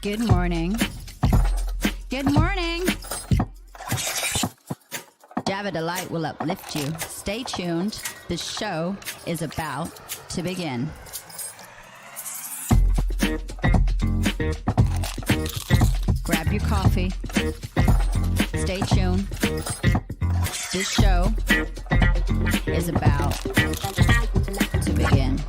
Good morning. Good morning. Java Delight will uplift you. Stay tuned. The show is about to begin. Grab your coffee. Stay tuned. This show is about to begin.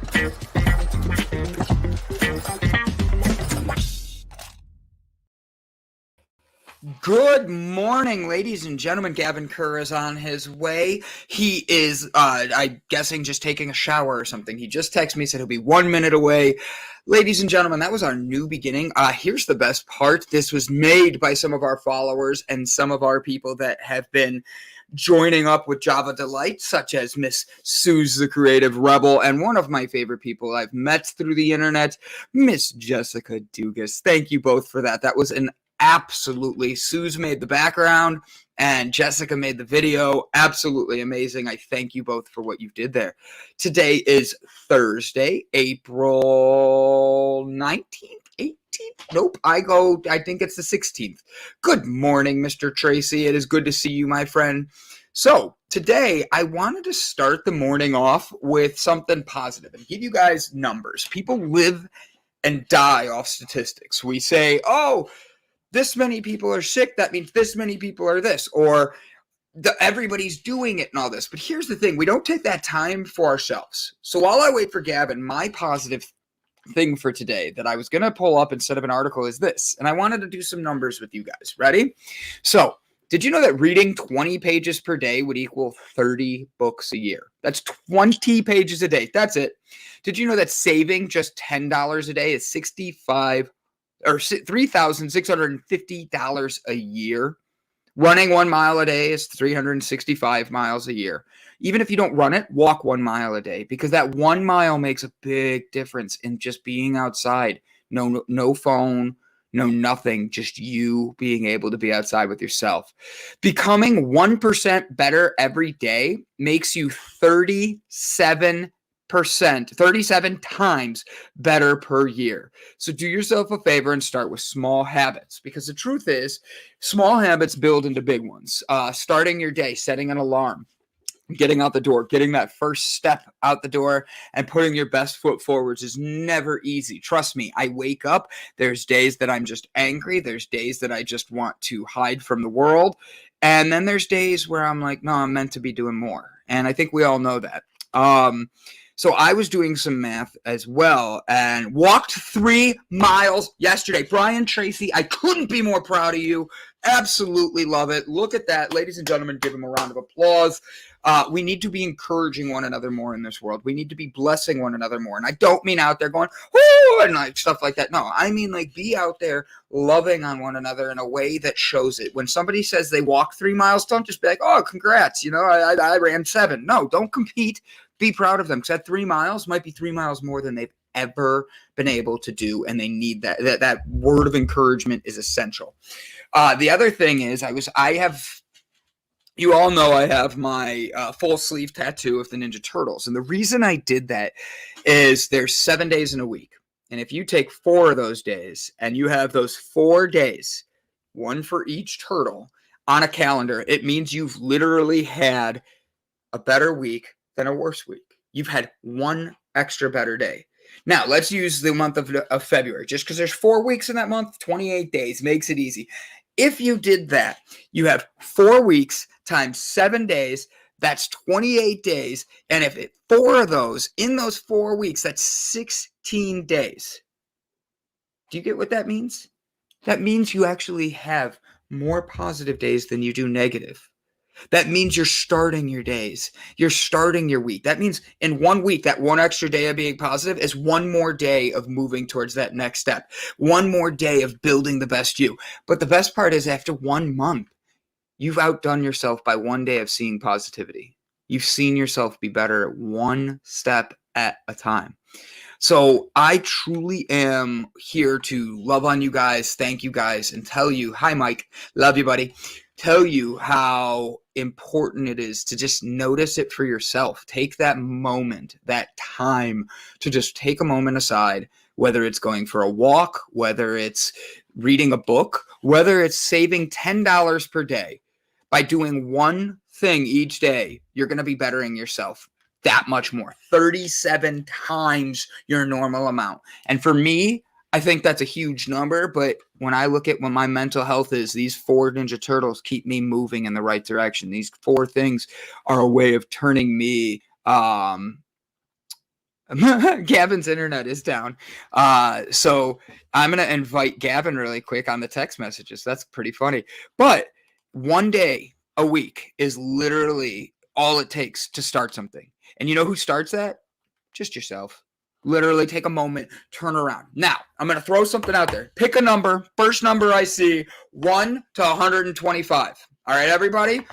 Good morning, ladies and gentlemen. Gavin Kerr is on his way. He is, I'm guessing, just taking a shower or something. He just texted me, said he'll be 1 minute away. Ladies and gentlemen, that was our new beginning. Here's the best part. This was made by some of our followers and some of our people that have been joining up with Java Delight, such as Miss Suze, the Creative Rebel, and one of my favorite people I've met through the internet, Miss Jessica Dugas. Thank you both for that. That was an absolutely. Suze made the background and Jessica made the video. Absolutely amazing. I thank you both for what you did there. Today is Thursday, April 19th, 18th? Nope, I think it's the 16th. Good morning, Mr. Tracy. It is good to see you, my friend. So today I wanted to start the morning off with something positive and give you guys numbers. People live and die off statistics. We say, oh, this many people are sick, that means this many people are this, or everybody's doing it and all this. But here's the thing, we don't take that time for ourselves. So while I wait for Gavin, my positive thing for today that I was going to pull up instead of an article is this. And I wanted to do some numbers with you guys. Ready? So did you know that reading 20 pages per day would equal 30 books a year? That's 20 pages a day. That's it. Did you know that saving just $10 a day is $3,650 a year? Running 1 mile a day is 365 miles a year. Even if you don't run it, walk 1 mile a day, because that 1 mile makes a big difference in just being outside. No phone, no nothing, just you being able to be outside with yourself. Becoming 1% better every day makes you 37 times better per year. So do yourself a favor and start with small habits, because the truth is small habits build into big ones. Starting your day, setting an alarm, getting out the door, getting that first step out the door and putting your best foot forwards is never easy. Trust me, I wake up. There's days that I'm just angry. There's days that I just want to hide from the world. And then there's days where I'm like, no, I'm meant to be doing more. And I think we all know that. So I was doing some math as well and walked 3 miles yesterday. Brian Tracy, I couldn't be more proud of you. Absolutely love it. Look at that. Ladies and gentlemen, give him a round of applause. We need to be encouraging one another more in this world. We need to be blessing one another more. And I don't mean out there going, whoo, and like stuff like that. No, I mean like be out there loving on one another in a way that shows it. When somebody says they walk 3 miles, don't just be like, oh, congrats. You know, I ran 7. No, don't compete. Be proud of them, because that 3 miles might be 3 miles more than they've ever been able to do, and they need that. That word of encouragement is essential. The other thing is, you all know I have my full sleeve tattoo of the Ninja Turtles, and the reason I did that is there's 7 days in a week, and if you take 4 of those days and you have those 4 days, one for each turtle, on a calendar, it means you've literally had a better week than a worse week. You've had one extra better day. Now, let's use the month of February. Just because there's 4 weeks in that month, 28 days makes it easy. If you did that, you have 4 weeks times 7 days. That's 28 days. And if 4 of those, in those 4 weeks, that's 16 days. Do you get what that means? That means you actually have more positive days than you do negative. That means you're starting your days. You're starting your week. That means in 1 week, that one extra day of being positive is one more day of moving towards that next step. One more day of building the best you. But the best part is after 1 month, you've outdone yourself by 1 day of seeing positivity. You've seen yourself be better one step at a time. So I truly am here to love on you guys, thank you guys, and tell you, hi, Mike, love you, buddy. Tell you how important it is to just notice it for yourself. Take that moment, that time to just take a moment aside, whether it's going for a walk, whether it's reading a book, whether it's saving $10 per day, by doing one thing each day, you're going to be bettering yourself that much more, 37 times your normal amount. And for me, I think that's a huge number. But when I look at what my mental health is, these 4 Ninja Turtles keep me moving in the right direction. These 4 things are a way of turning me. Gavin's internet is down. So I'm going to invite Gavin really quick on the text messages. That's pretty funny. But one day a week is literally all it takes to start something. And you know who starts that? Just yourself. Literally take a moment, turn around. Now, I'm going to throw something out there. Pick a number. First number I see, 1 to 125. All right, everybody?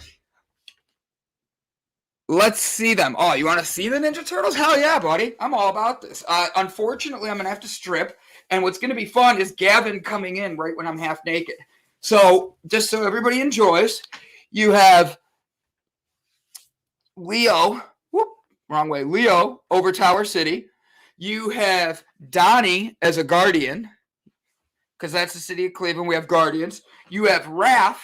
Let's see them. Oh, you want to see the Ninja Turtles? Hell yeah, buddy. I'm all about this. Unfortunately, I'm going to have to strip. And what's going to be fun is Gavin coming in right when I'm half naked. So, just so everybody enjoys, you have Leo. Whoop, wrong way. Leo over Tower City. You have Donnie as a guardian, because that's the city of Cleveland. We have guardians. You have Raph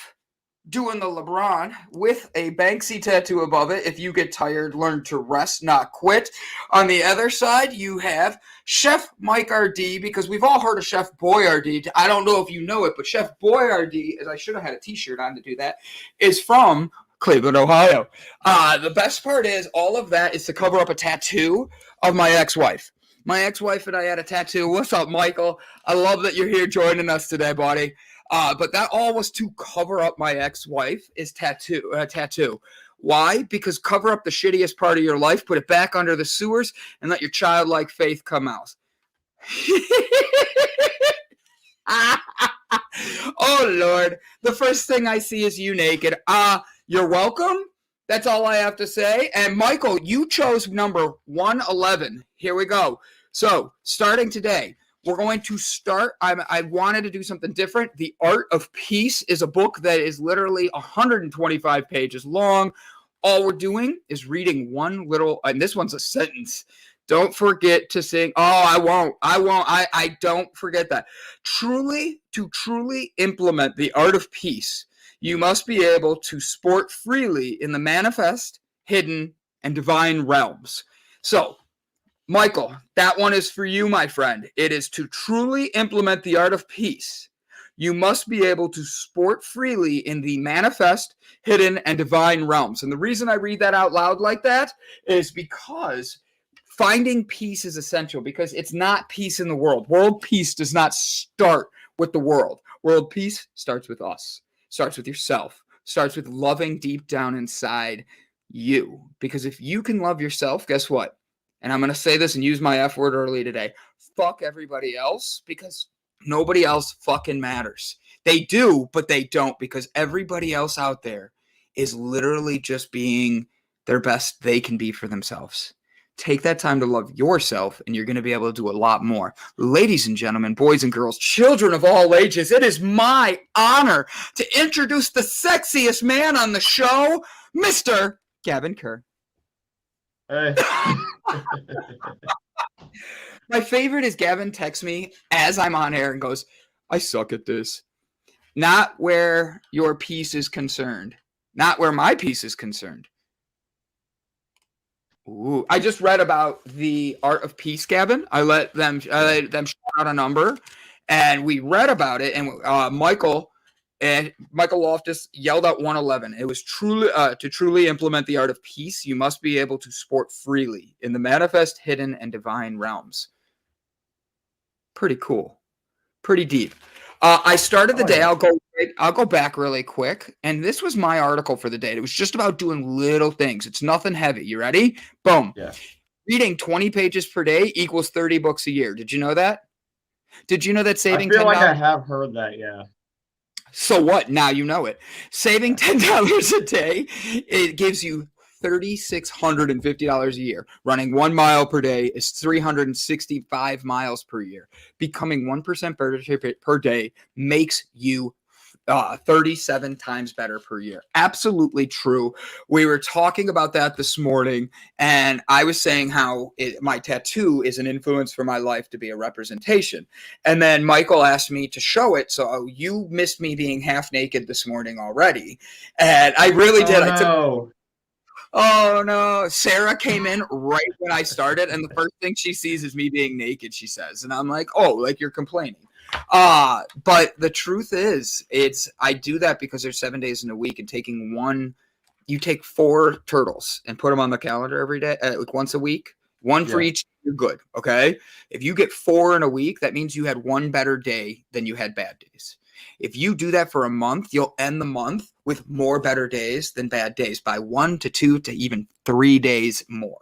doing the LeBron with a Banksy tattoo above it. If you get tired, learn to rest, not quit. On the other side, you have Chef Mike RD, because we've all heard of Chef Boyardee. I don't know if you know it, but Chef Boyardee, as I should have had a t-shirt on to do that, is from Cleveland, Ohio. The best part is all of that is to cover up a tattoo of my ex-wife. My ex-wife and I had a tattoo. What's up, Michael? I love that you're here joining us today, buddy. But that all was to cover up my ex-wife is tattoo. Why? Because cover up the shittiest part of your life, put it back under the sewers, and let your childlike faith come out. Oh, Lord. The first thing I see is you naked. You're welcome. That's all I have to say. And Michael, you chose number 111. Here we go. So, starting today, we're going to start. I wanted to do something different. The Art of Peace is a book that is literally 125 pages long. All we're doing is reading one little, and this one's a sentence. Don't forget to sing. Oh, I won't. I don't forget that. To truly implement the Art of Peace, you must be able to sport freely in the manifest, hidden, and divine realms. So, Michael, that one is for you, my friend. It is to truly implement the Art of Peace. You must be able to sport freely in the manifest, hidden, and divine realms. And the reason I read that out loud like that is because finding peace is essential, because it's not peace in the world. World peace does not start with the world. World peace starts with us, starts with yourself, starts with loving deep down inside you. Because if you can love yourself, guess what? And I'm going to say this and use my F word early today. Fuck everybody else, because nobody else fucking matters. They do, but they don't, because everybody else out there is literally just being their best they can be for themselves. Take that time to love yourself, and you're going to be able to do a lot more. Ladies and gentlemen, boys and girls, children of all ages, it is my honor to introduce the sexiest man on the show, Mr. Gavin Kerr. Hey. My favorite is Gavin texts me as I'm on air and goes, I suck at this. Not where your piece is concerned. Not where my piece is concerned. Ooh, I just read about the Art of Peace, Gavin. I let them shout out a number, and we read about it. And Michael Loftus yelled out 111. It was to truly implement the Art of Peace, you must be able to sport freely in the manifest, hidden, and divine realms. Pretty cool, pretty deep. I started the day. I'll go back really quick. And this was my article for the day. It was just about doing little things. It's nothing heavy. You ready? Boom. Yeah. Reading 20 pages per day equals 30 books a year. Did you know that? Did you know that saving I feel $10? like I have heard that, yeah. So what? Now you know it. Saving $10 a day, it gives you $3,650 a year. Running 1 mile per day is 365 miles per year. Becoming 1% per day makes you 37 times better per year. Absolutely true. We were talking about that this morning, and I was saying how my tattoo is an influence for my life to be a representation. And then Michael asked me to show it. So you missed me being half naked this morning already. And I really did. Oh no. Sarah came in right when I started, and the first thing she sees is me being naked, she says. And I'm like, oh, like you're complaining. But the truth is, I do that because there's 7 days in a week, and you take 4 turtles and put them on the calendar every day, like once a week, one for each, you're good. Okay. If you get 4 in a week, that means you had one better day than you had bad days. If you do that for a month, you'll end the month with more better days than bad days by 1 to 2 to even 3 days more.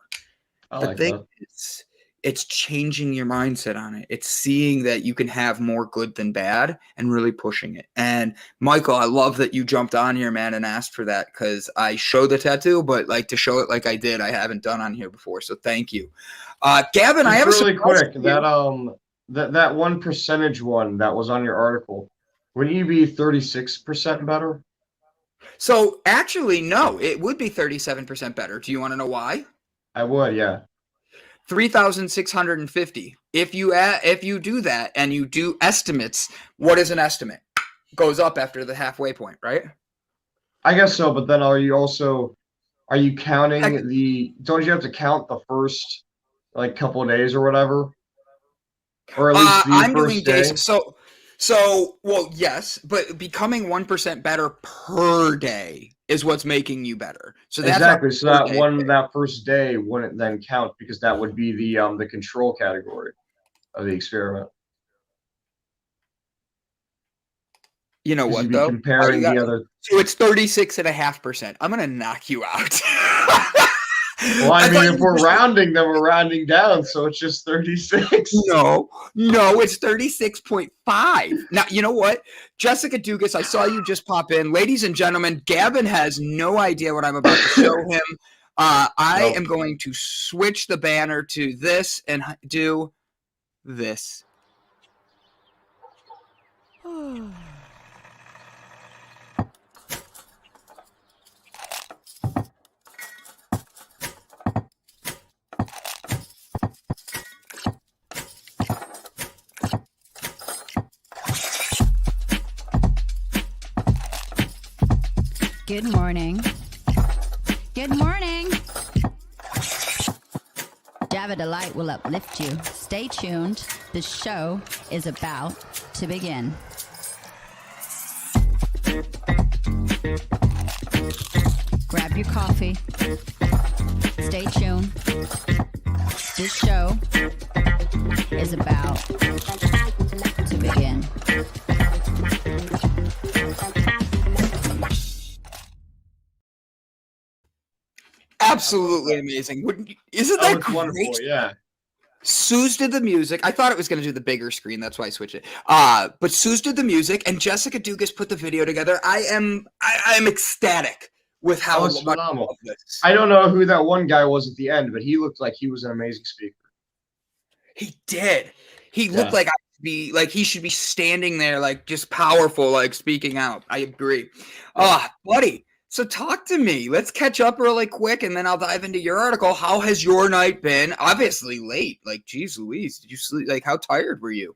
The thing is, it's changing your mindset on it. It's seeing that you can have more good than bad and really pushing it. And Michael, I love that you jumped on here, man, and asked for that, because I show the tattoo, but like to show it like I did, I haven't done on here before. So thank you. Gavin, I have really quick. That 1% one that was on your article, wouldn't you be 36% better? So actually, no, it would be 37% better. Do you want to know why? I would, yeah. 3,650. If you do that and you do estimates, what is an estimate? Goes up after the halfway point, right? I guess so, but then are you counting don't you have to count the first like couple of days or whatever? Or at least the first day? Days. Well, yes, but becoming 1% better per day is what's making you better. So that's exactly. So that first day wouldn't then count, because that would be the control category of the experiment. You know what, though? Comparing the other. So it's 36.5%. I'm gonna knock you out. Well, I mean, if we're rounding, then we're rounding down, so it's just 36. No, it's 36.5. Now, you know what? Jessica Dugas, I saw you just pop in. Ladies and gentlemen, Gavin has no idea what I'm about to show him. I am going to switch the banner to this and do this. Good morning. Good morning. Java Delight will uplift you. Stay tuned. The show is about to begin. Grab your coffee. Stay tuned. This show is about to begin. Absolutely amazing. Isn't that great? Wonderful? Yeah. Suze did the music. I thought it was going to do the bigger screen. That's why I switched it. But Suze did the music, and Jessica Dugas put the video together. I am ecstatic with how much phenomenal. This. I don't know who that one guy was at the end, but he looked like he was an amazing speaker. He did. He looked like he should be standing there, like just powerful, like speaking out. I agree. Buddy. So talk to me. Let's catch up really quick, and then I'll dive into your article. How has your night been? Obviously late. Like, geez Louise, did you sleep? Like, how tired were you?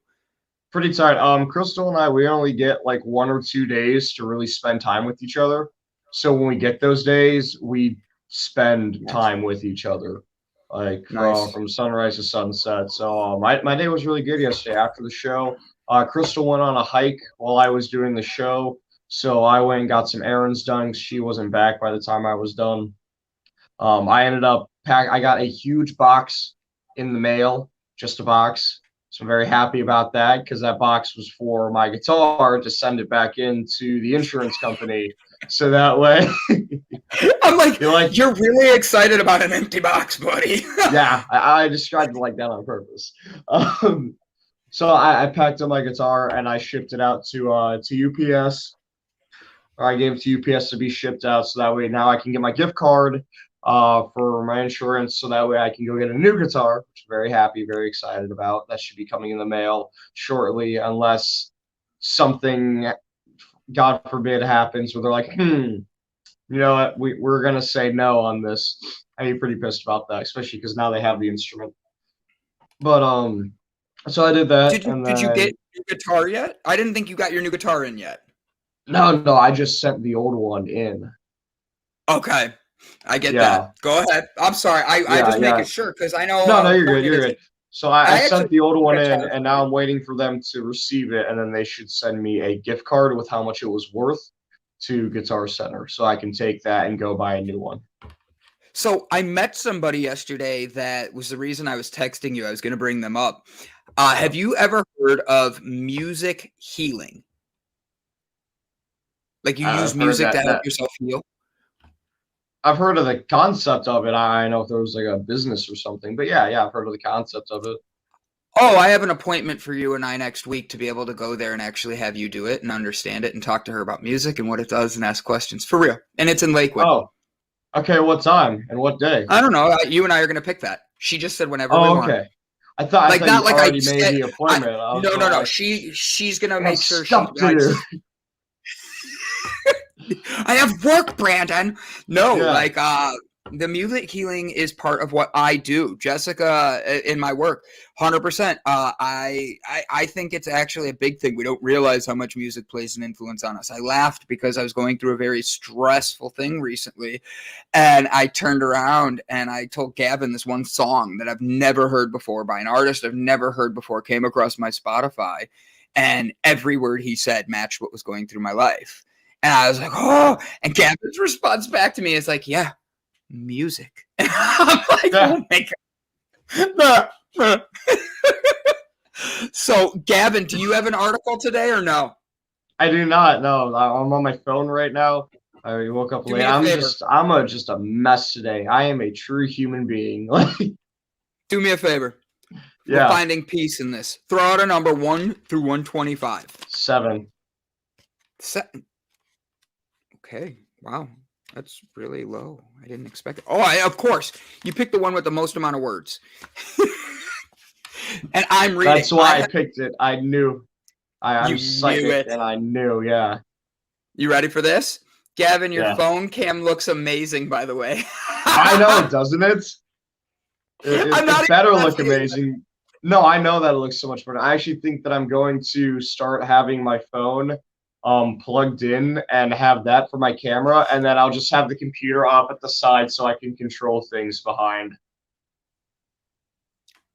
Pretty tired. Crystal and I, we only get like 1 or 2 days to really spend time with each other. So when we get those days, we spend time with each other, like from sunrise to sunset. So my day was really good yesterday after the show. Crystal went on a hike while I was doing the show. So I went and got some errands done. She wasn't back by the time I was done. I ended up I got a huge box in the mail, just a box. So I'm very happy about that, because that box was for my guitar to send it back into the insurance company. So that way. I'm like, you're really excited about an empty box, buddy. Yeah, I described it like that on purpose. So I packed up my guitar and I shipped it out to UPS. I gave it to UPS to be shipped out, so that way now I can get my gift card for my insurance, so that way I can go get a new guitar, which I'm very happy, very excited about. That should be coming in the mail shortly, unless something God forbid, happens where they're like, you know what, we're gonna say no on this. I'd be pretty pissed about that, especially because now they have the instrument. But so I did that, and Did you get then your guitar yet? I didn't think you got your new guitar in yet. no, I just sent the old one in. Okay, I get Yeah, that. Go ahead. I'm sorry. I yeah, just yeah. making sure because I know No, how you're good, important it you're is. good. So I I actually sent the old one in, guitar. and now I'm waiting for them to receive it, and then they should send me a gift card with how much it was worth to Guitar Center, so I can take that and go buy a new one. So I met somebody yesterday that was the reason I was texting you. I was going to bring them up. Have you ever heard of music healing? Like you use I've heard music to help that yourself heal? I've heard of the concept of it. I know if there was like a business or something, but yeah, I've heard of the concept of it. Oh, I have an appointment for you and I next week to be able to go there and actually have you do it and understand it and talk to her about music and what it does and ask questions for real. And it's in Lakewood. Oh, okay. What time and what day? I don't know. You and I are going to pick that. She just said whenever we Oh, want. okay. I thought Not you like already made the appointment. No. Like, She's going to I make got sure stuff to do. I have work, Brandon. No, Yeah. the music healing is part of what I do. Jessica, in my work, 100%. I think it's actually a big thing. We don't realize how much music plays an influence on us. I laughed because I was going through a very stressful thing recently, and I turned around and I told Gavin this one song that I've never heard before by an artist I've never heard before, came across my Spotify, and every word he said matched what was going through my life. And I was like, oh, and Gavin's response back to me is like, yeah, music. And I'm like, oh my God. So, Gavin, do you have an article today or no? I do not. No, I'm on my phone right now. I woke up Do late. me a favor. I'm just a mess today. I am a true human being. Do me a favor. Yeah. We're finding peace in this. Throw out a number 1 through 125. 7. Okay. Wow. That's really low. I didn't expect it. Oh, of course. You picked the one with the most amount of words. And I'm reading. That's why I picked it. I knew. I'm psychic, it. and I knew. Yeah. You ready for this? Gavin, your Yeah. phone cam looks amazing, by the way. I know, doesn't it? It better look amazing. No, I know that it looks so much better. I actually think that I'm going to start having my phone plugged in and have that for my camera, and then I'll just have the computer off at the side so I can control things behind.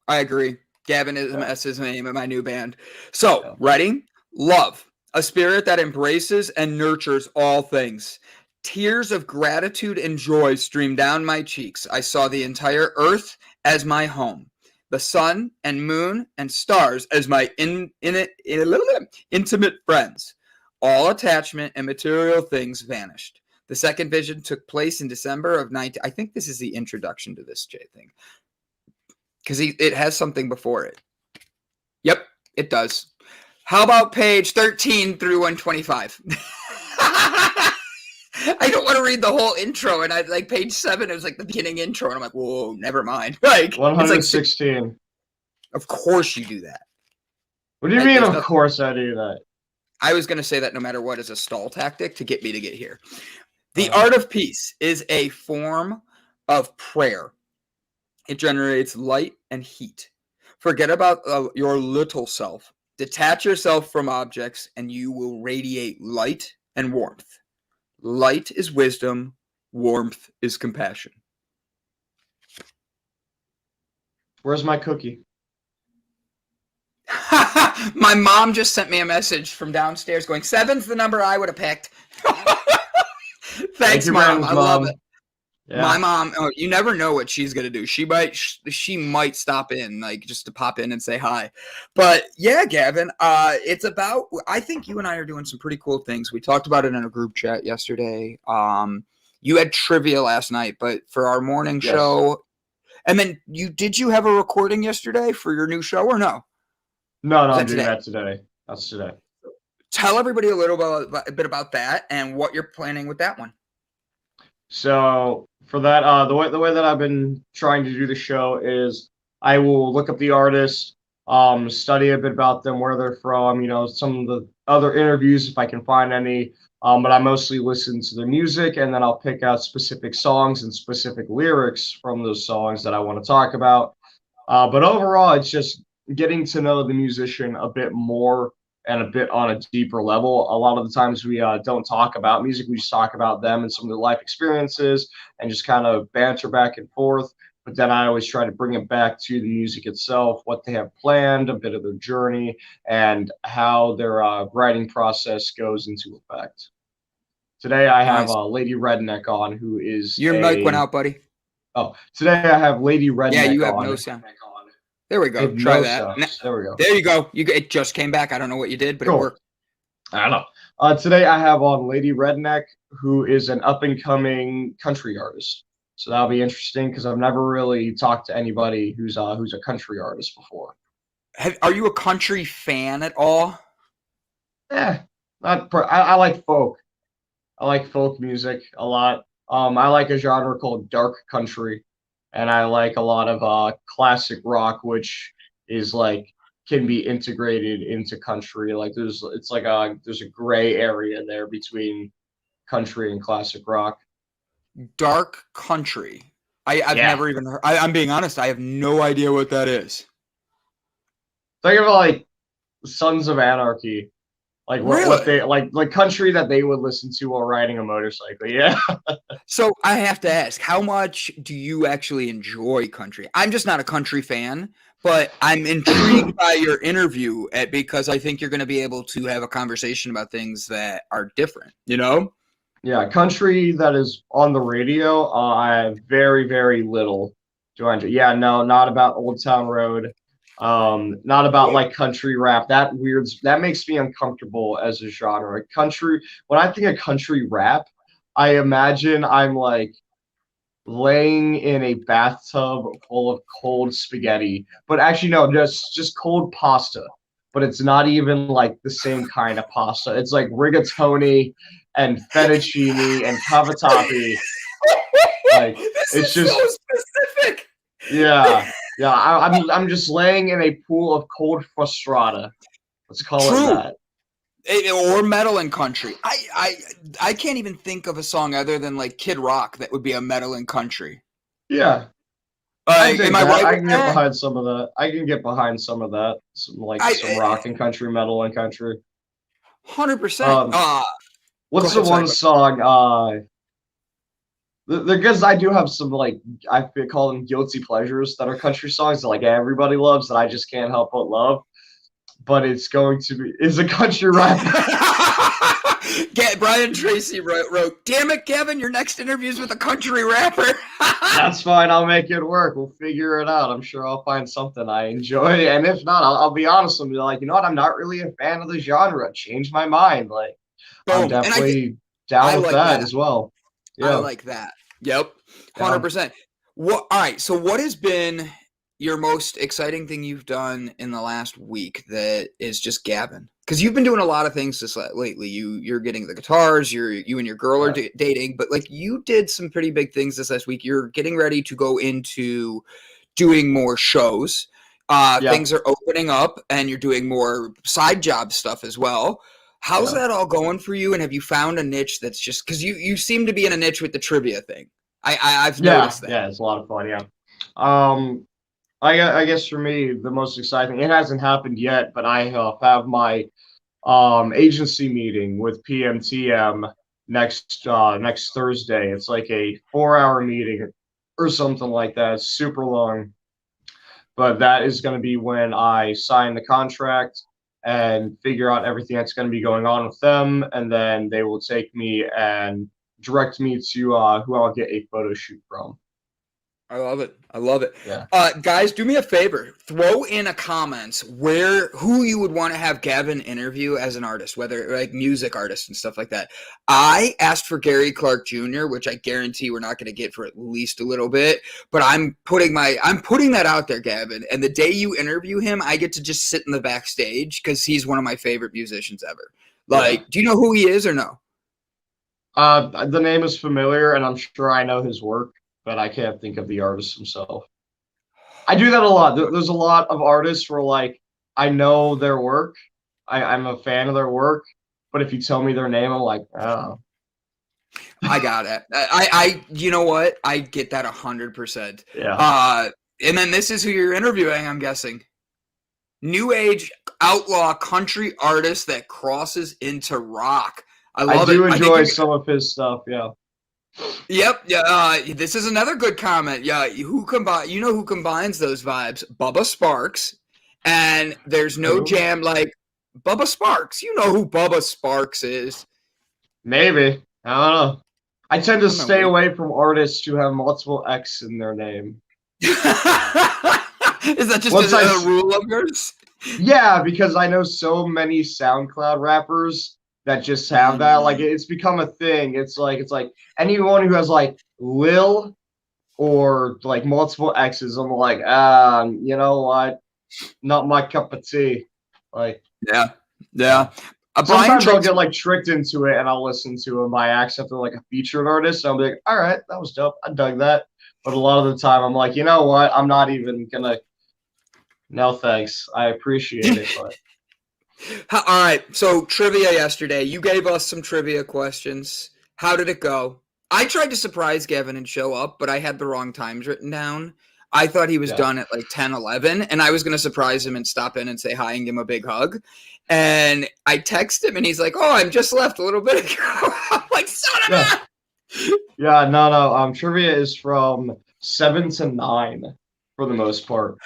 I agree. Gavin is his name in my new band. So, ready? Love, a spirit that embraces and nurtures all things. Tears of gratitude and joy streamed down my cheeks. I saw the entire earth as my home, the sun and moon and stars as my intimate friends. All attachment and material things vanished. The second vision took place in December of 19. I think this is the introduction to this thing. Because it has something before it. Yep, it does. How about page 13 through 125? I don't want to read the whole intro, and I like page 7. It was like the beginning intro, and I'm like, whoa, never mind. Like 116. Like, of course you do that. What do you mean? Of course I do that. I was going to say that no matter what is a stall tactic to get me to get here. The art of peace is a form of prayer. It generates light and heat. Forget about your little self. Detach yourself from objects, and you will radiate light and warmth. Light is wisdom. Warmth is compassion. Where's my cookie? My mom just sent me a message from downstairs going, 7's the number I would have picked. Thanks, Mom. I love it. Yeah. My mom, you never know what she's gonna do. She might stop in, like just to pop in and say hi. But yeah, Gavin, it's about. I think you and I are doing some pretty cool things. We talked about it in a group chat yesterday. You had trivia last night, but for our morning show, and then did you have a recording yesterday for your new show or no? No, I'm doing that today. That's today. Tell everybody a bit about that and what you're planning with that one. So for that, the way that I've been trying to do the show is I will look up the artist, study a bit about them, where they're from, some of the other interviews if I can find any. But I mostly listen to the music, and then I'll pick out specific songs and specific lyrics from those songs that I want to talk about. But overall, it's just getting to know the musician a bit more and a bit on a deeper level. A lot of the times we don't talk about music, we just talk about them and some of their life experiences and just kind of banter back and forth. But then I always try to bring it back to the music itself, what they have planned, a bit of their journey, and how their writing process goes into effect. Today I have Nice. Lady Redneck on, who is Your mic went out, buddy. Oh, today I have Lady Redneck on. Yeah, you have no sound. There we go. Try that. There we go. There you go. It just came back. I don't know what you did, but Cool. it worked. I don't know. Today I have on Lady Redneck, who is an up-and-coming country artist. So that'll be interesting because I've never really talked to anybody who's a country artist before. Are you a country fan at all? Yeah, I like folk. I like folk music a lot. I like a genre called dark country, and I like a lot of classic rock, which is like can be integrated into country. Like there's a gray area there between country and classic rock. Dark country. I've never even heard. I'm being honest. I have no idea what that is. Think of like Sons of Anarchy, like what they like country that they would listen to while riding a motorcycle. Yeah. So I have to ask, how much do you actually enjoy country? I'm just not a country fan, but I'm intrigued by your interview because I think you're going to be able to have a conversation about things that are different, you know? Yeah, country that is on the radio, I have very, very little to enjoy. Yeah, no, not about Old Town Road. Not about like country rap. That makes me uncomfortable as a genre. Country, when I think of country rap, I imagine I'm like laying in a bathtub full of cold spaghetti. But actually, no, just cold pasta. But it's not even like the same kind of pasta. It's like rigatoni and fettuccine and cavatappi. Like it's just so specific. Yeah. Yeah, I'm just laying in a pool of cold frustrata. Let's call it that. Or metal country. I can't even think of a song other than like Kid Rock that would be a metal country. Yeah. I can get behind some of that. I can get behind some of that. Some rock and country, metal and country. 100%. What's the one song? Because I do have some like I call them guilty pleasures that are country songs that like everybody loves that I just can't help but love. But it's a country rap. Brian Tracy wrote, "Damn it, Kevin, your next interview's with a country rapper." That's fine. I'll make it work. We'll figure it out. I'm sure I'll find something I enjoy. And if not, I'll be honest with you. Like, you know what? I'm not really a fan of the genre. Change my mind. Like, boom. I'm definitely down with that as well. Yeah. I like that. Yep. 100%. All right. So what has been your most exciting thing you've done in the last week that is just Gavin? Because you've been doing a lot of things this lately. You're getting the guitars. You and your girl are dating, but like you did some pretty big things this last week. You're getting ready to go into doing more shows. Things are opening up, and you're doing more side job stuff as well. How's that all going for you? And have you found a niche that's just because you seem to be in a niche with the trivia thing? I've noticed that. Yeah, it's a lot of fun. Yeah. I guess for me, the most exciting, it hasn't happened yet, but I have my agency meeting with PMTM next Thursday. It's like a 4-hour meeting or something like that. It's super long. But that is going to be when I sign the contract and figure out everything that's going to be going on with them. And then they will take me and direct me to who I'll get a photo shoot from. I love it. I love it. Yeah. Guys, do me a favor. Throw in a comments who you would want to have Gavin interview as an artist, whether like music artist and stuff like that. I asked for Gary Clark Jr., which I guarantee we're not going to get for at least a little bit, but I'm putting that out there, Gavin. And the day you interview him, I get to just sit in the backstage because he's one of my favorite musicians ever. Like, do you know who he is or no? The name is familiar, and I'm sure I know his work, but I can't think of the artist himself. I do that a lot. There's a lot of artists where like I know their work, I'm a fan of their work, but if you tell me their name, I'm like, oh. I got it. You know what? I get that 100%. Yeah. And then this is who you're interviewing, I'm guessing. New age outlaw country artist that crosses into rock. I love do it. enjoy some of his stuff. Yeah. Yep. Yeah. This is another good comment. Yeah. Who combines those vibes? Bubba Sparks, and there's no jam like Bubba Sparks. You know who Bubba Sparks is? Maybe. I don't know. I tend to stay away from artists who have multiple X in their name. Is that just a rule of yours? Yeah, because I know so many SoundCloud rappers that just have that. Like, it's become a thing. It's like anyone who has like Lil or like multiple X's, I'm like, you know what? Not my cup of tea. Like, yeah. Sometimes I'll get like tricked into it and I'll listen to them by accident like a featured artist. So I'll be like, all right, that was dope. I dug that. But a lot of the time I'm like, you know what? I'm not even gonna. No thanks. I appreciate it, but. All right. So trivia yesterday. You gave us some trivia questions. How did it go? I tried to surprise Gavin and show up, but I had the wrong times written down. I thought he was done at like 10, 11, and I was going to surprise him and stop in and say hi and give him a big hug. And I text him, and he's like, oh, I'm just left a little bit ago. I'm like, son of a... Yeah, no. Trivia is from 7 to 9 for the most part.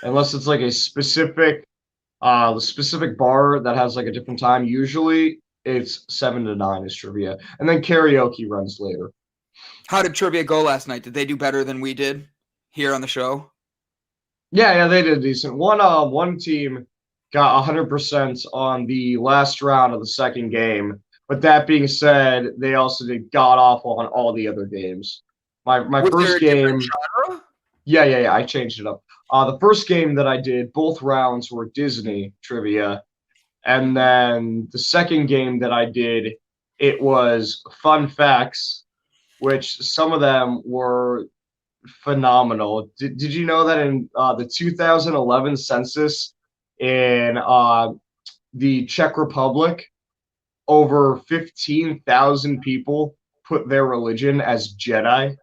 Unless it's like a specific bar that has like a different time. Usually it's 7 to 9 is trivia. And then karaoke runs later. How did trivia go last night? Did they do better than we did here on the show? Yeah, they did decent. One team got 100% on the last round of the second game. But that being said, they also did god awful on all the other games. My first game. Yeah. I changed it up. The first game that I did, both rounds were Disney trivia. And then the second game that I did, it was fun facts, which some of them were phenomenal. Did you know that in the 2011 census in the Czech Republic, over 15,000 people put their religion as Jedi?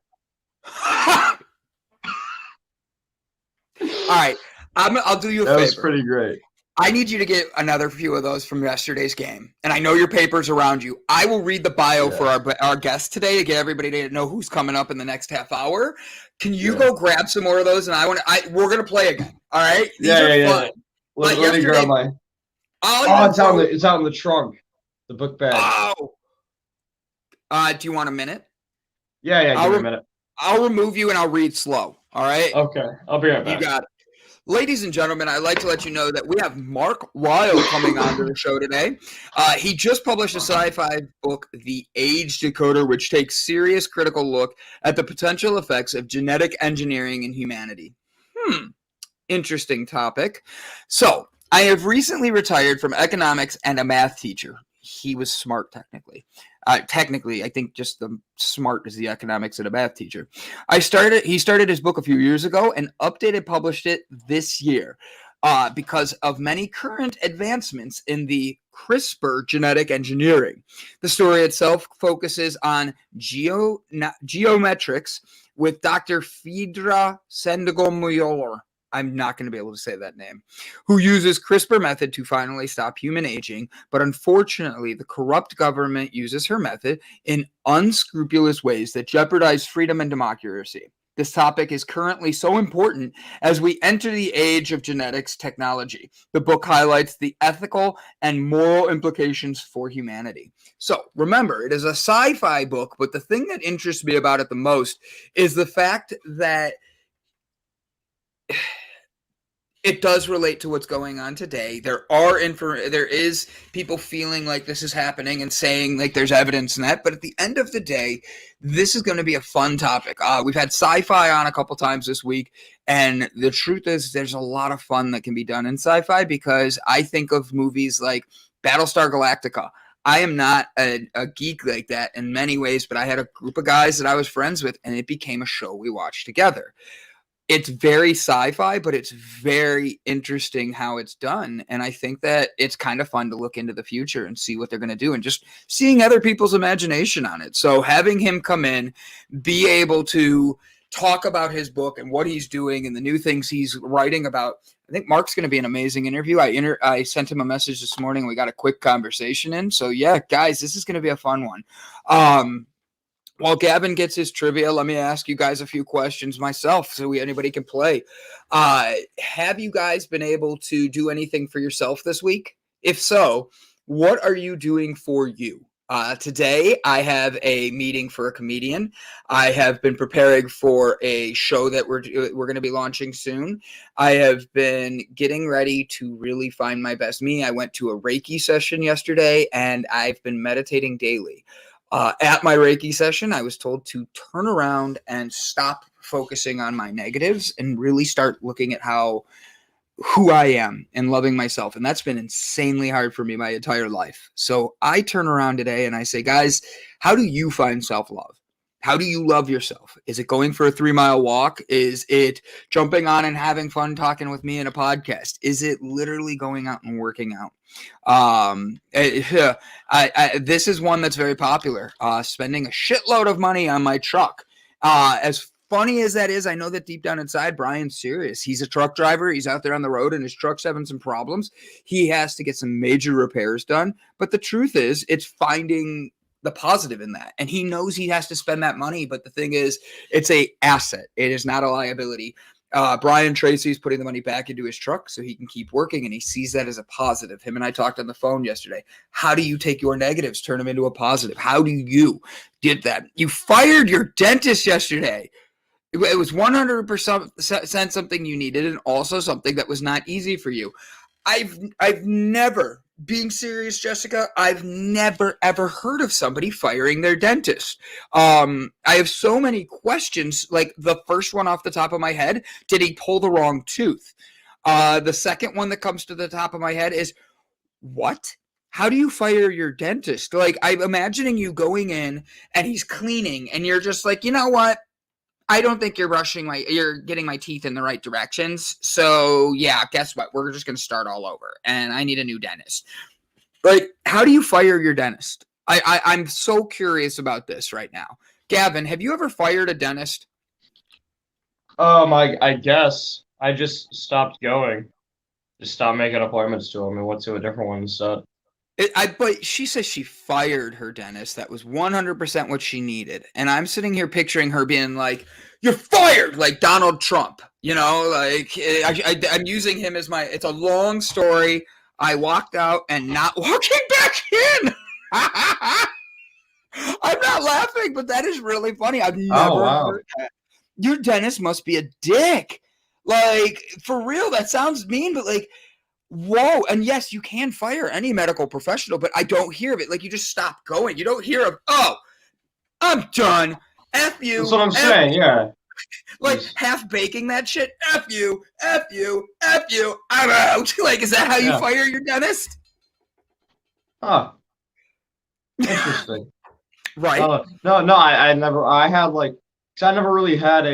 All right, I'll do you a favor. That was pretty great. I need you to get another few of those from yesterday's game. And I know your paper's around you. I will read the bio for our guest today to get everybody to know who's coming up in the next half hour. Can you go grab some more of those? And we're going to play again. All right? These are fun. Let me grab my... it's out in the trunk. The book bag. Oh. Do you want a minute? Yeah, give me a minute. I'll remove you and I'll read slow. All right? Okay. I'll be right back. You got it. Ladies and gentlemen, I'd like to let you know that we have Mark Ryall coming on to the show today. He just published a sci-fi book, The Age-Decoded, which takes serious critical look at the potential effects of genetic engineering in humanity. Interesting topic. So, I have recently retired from economics and a math teacher. He was smart, technically. Technically, I think just the smart is the economics and a math teacher. He started his book a few years ago and published it this year because of many current advancements in the CRISPR genetic engineering. The story itself focuses on geometrics with Dr. Frieda Sengmeuller. I'm not going to be able to say that name, who uses CRISPR method to finally stop human aging. But unfortunately, the corrupt government uses her method in unscrupulous ways that jeopardize freedom and democracy. This topic is currently so important as we enter the age of genetics technology. The book highlights the ethical and moral implications for humanity. So remember, it is a sci-fi book, but the thing that interests me about it the most is the fact that it does relate to what's going on today. There is people feeling like this is happening and saying like there's evidence in that. But at the end of the day, this is going to be a fun topic. We've had sci-fi on a couple times this week. And the truth is there's a lot of fun that can be done in sci-fi because I think of movies like Battlestar Galactica. I am not a geek like that in many ways, but I had a group of guys that I was friends with and it became a show we watched together. it's very sci-fi, but it's very interesting how it's done. And I think that it's kind of fun to look into the future and see what they're going to do and just seeing other people's imagination on it. So having him come in, be able to talk about his book and what he's doing and the new things he's writing about, I think Mark's going to be an amazing interview. I sent him a message this morning. We got a quick conversation in. So yeah, guys, this is going to be a fun one. While Gavin gets his trivia, let me ask you guys a few questions myself so anybody can play. Have you guys been able to do anything for yourself this week? If so, what are you doing for you? Today, I have a meeting for a comedian. I have been preparing for a show that we're going to be launching soon. I have been getting ready to really find my best me. I went to a Reiki session yesterday, and I've been meditating daily. At my Reiki session, I was told to turn around and stop focusing on my negatives and really start looking at who I am and loving myself. And that's been insanely hard for me my entire life. So I turn around today and I say, guys, how do you find self-love? How do you love yourself? Is it going for a 3-mile walk? Is it jumping on and having fun talking with me in a podcast? Is it literally going out and working out? This is one that's very popular. Spending a shitload of money on my truck. As funny as that is, I know that deep down inside, Brian's serious. He's a truck driver. He's out there on the road and his truck's having some problems. He has to get some major repairs done. But the truth is, it's finding the positive in that. And he knows he has to spend that money. But the thing is, it's a asset. It is not a liability. Brian Tracy's putting the money back into his truck so he can keep working, and he sees that as a positive. Him and I talked on the phone yesterday. How do you take your negatives, turn them into a positive? How do you get that? You fired your dentist yesterday. It was 100% something you needed, and also something that was not easy for you. I've never, being serious, Jessica, I've never ever heard of somebody firing their dentist. I have so many questions. Like the first one off the top of my head, did he pull the wrong tooth? The second one that comes to the top of my head is, what? How do you fire your dentist? Like, I'm imagining you going in and he's cleaning and you're just like, you know what? I don't think you're getting my teeth in the right directions. So yeah, guess what? We're just going to start all over and I need a new dentist. Like, how do you fire your dentist? I'm so curious about this right now. Gavin, have you ever fired a dentist? I guess I just stopped going. Just stopped making appointments to him and went to a different one instead. But she says she fired her dentist. That was 100% what she needed. And I'm sitting here picturing her being like, you're fired, like Donald Trump. You know, like I'm using him as it's a long story. I walked out and not walking back in. I'm not laughing, but that is really funny. I've never heard that. Your dentist must be a dick. Like, for real, that sounds mean, but like, whoa. And yes, you can fire any medical professional, but I don't hear of it. Like, you just stop going. You don't hear of, oh, I'm done. F you. That's what I'm saying, yeah. Like, half baking that shit. F you, F you, F you. I'm out. Like, is that how you fire your dentist? Huh. Interesting. Right. I never really had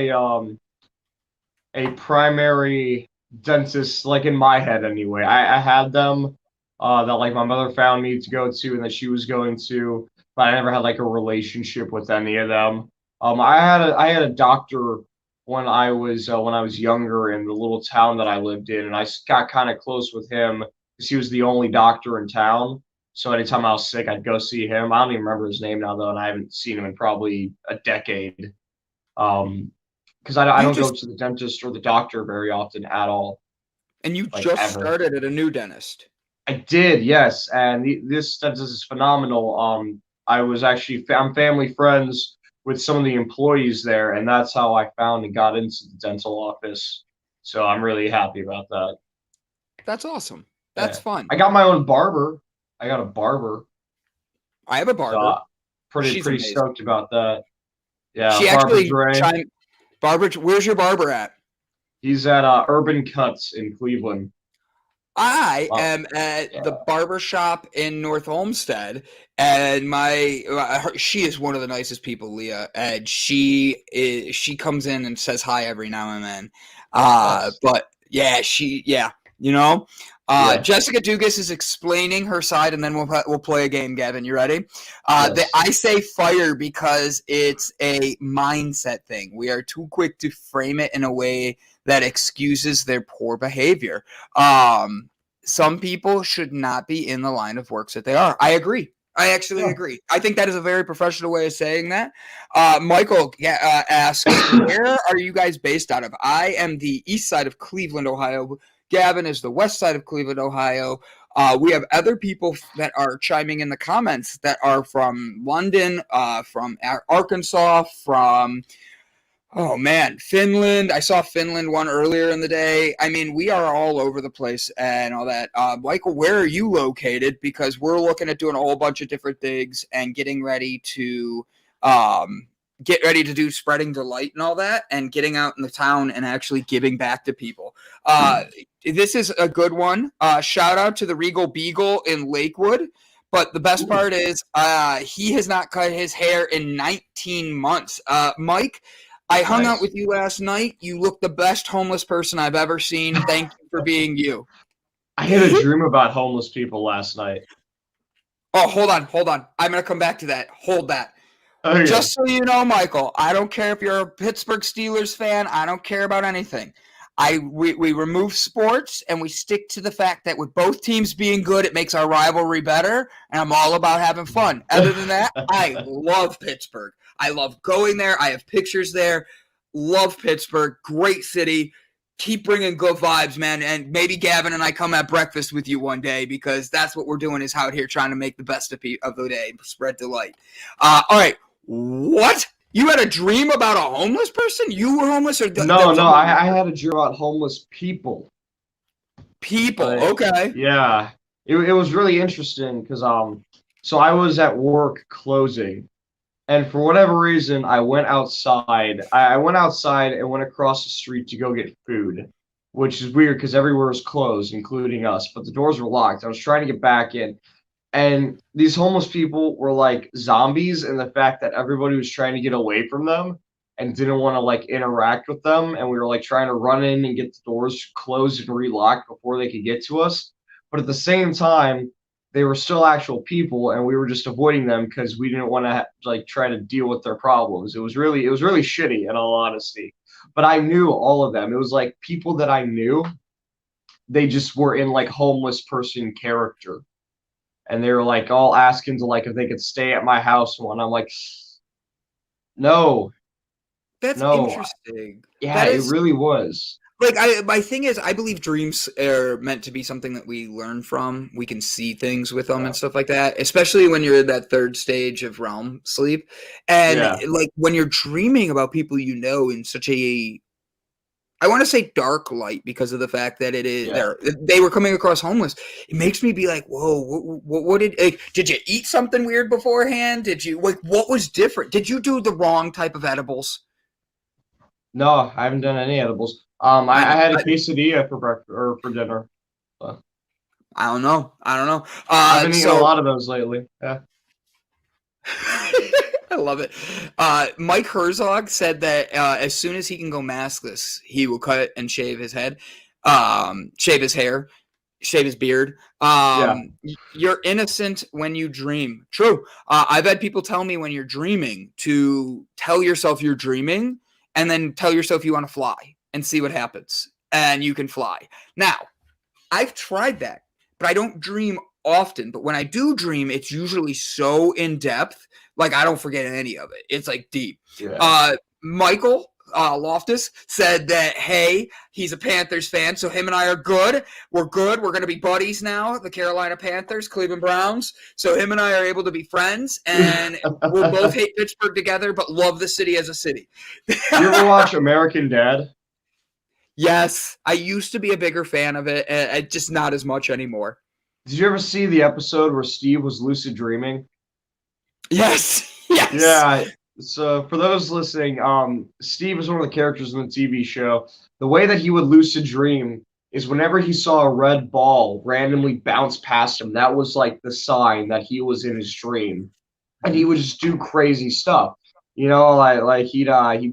a primary dentist, like in my head anyway. I had them that like my mother found me to go to and that she was going to, but I never had like a relationship with any of them. I had a doctor when I was younger in the little town that I lived in, and I got kind of close with him because he was the only doctor in town. So anytime I was sick, I'd go see him. I don't even remember his name now though, and I haven't seen him in probably a decade. Because I don't go to the dentist or the doctor very often at all. And you just started at a new dentist. I did, yes. And this dentist is phenomenal. I'm family friends with some of the employees there, and that's how I found and got into the dental office. So I'm really happy about that. That's awesome. That's fun. I got my own barber. I got a barber. I have a barber. So pretty stoked about that. Yeah, she actually Barbara, where's your barber at? He's at Urban Cuts in Cleveland. I Well, am at yeah. the barber shop in North Olmsted, and she is one of the nicest people, Leah, and she comes in and says hi every now and then. Nice. But yeah, you know. Yeah. Jessica Dugas is explaining her side, and then we'll play a game. Gavin, you ready? Yes. I say fire because it's a mindset thing. We are too quick to frame it in a way that excuses their poor behavior. Some people should not be in the line of works that they are. I agree. I actually Yeah. agree. I think that is a very professional way of saying that. Michael asks, where are you guys based out of? I am the east side of Cleveland, Ohio. Gavin is the west side of Cleveland, Ohio. We have other people that are chiming in the comments that are from London, from Arkansas, from oh man, Finland. I saw Finland one earlier in the day. I mean, we are all over the place and all that. Michael, where are you located? Because we're looking at doing a whole bunch of different things and getting ready to do spreading delight and all that, and getting out in the town and actually giving back to people. This is a good one. Shout out to the Regal Beagle in Lakewood. But the best part is he has not cut his hair in 19 months. Mike, I hung out with you last night. You look the best homeless person I've ever seen. Thank you for being you. I had a dream about homeless people last night. Oh, hold on. I'm going to come back to that. Hold that. Okay. Just so you know, Michael, I don't care if you're a Pittsburgh Steelers fan. I don't care about anything. We remove sports and we stick to the fact that with both teams being good, it makes our rivalry better, and I'm all about having fun. Other than that, I love Pittsburgh. I love going there. I have pictures there. Love Pittsburgh. Great city. Keep bringing good vibes, man. And maybe Gavin and I come at breakfast with you one day, because that's what we're doing, is out here trying to make the best of the day, spread delight. All right. What? You had a dream about a homeless person? You were homeless? Or No, I had a dream about homeless people. People, okay. Yeah. It was really interesting because so I was at work closing, and for whatever reason I went outside. I went outside and went across the street to go get food, which is weird because everywhere was closed, including us, but the doors were locked. I was trying to get back in. And these homeless people were like zombies in the fact that everybody was trying to get away from them and didn't want to like interact with them. And we were like trying to run in and get the doors closed and relocked before they could get to us. But at the same time, they were still actual people, and we were just avoiding them because we didn't want to like try to deal with their problems. It was really shitty, in all honesty. But I knew all of them. It was like people that I knew. They just were in like homeless person character. And they were like all asking to like if they could stay at my house. And I'm like, no. That's interesting. Yeah, it really was. Like, my thing is, I believe dreams are meant to be something that we learn from. We can see things with them and stuff like that, especially when you're in that third stage of realm sleep. And like when you're dreaming about people you know in such a, I want to say dark light, because of the fact that it is they were coming across homeless. It makes me be like, whoa, what did you eat something weird beforehand? Did you what was different? Did you do the wrong type of edibles? No, I haven't done any edibles. I had a quesadilla for breakfast or for dinner. So. I don't know. I've been eating a lot of those lately. Yeah. I love it. Mike Herzog said that as soon as he can go maskless, he will cut and shave his head, shave his hair, shave his beard. You're innocent when you dream. True. I've had people tell me when you're dreaming to tell yourself you're dreaming and then tell yourself you want to fly and see what happens. And you can fly. Now, I've tried that, but I don't dream often. But when I do dream, it's usually so in depth. Like, I don't forget any of it. It's like deep. Yeah. Michael Loftus said that, hey, he's a Panthers fan, so him and I are good. We're good. We're going to be buddies now, the Carolina Panthers, Cleveland Browns. So him and I are able to be friends, and we'll both hate Pittsburgh together, but love the city as a city. You ever watch American Dad? Yes. I used to be a bigger fan of it, just not as much anymore. Did you ever see the episode where Steve was lucid dreaming? Yes. Yeah. So for those listening, Steve is one of the characters in the TV show. The way that he would lucid dream is whenever he saw a red ball randomly bounce past him, that was like the sign that he was in his dream. And he would just do crazy stuff. You know, like he'd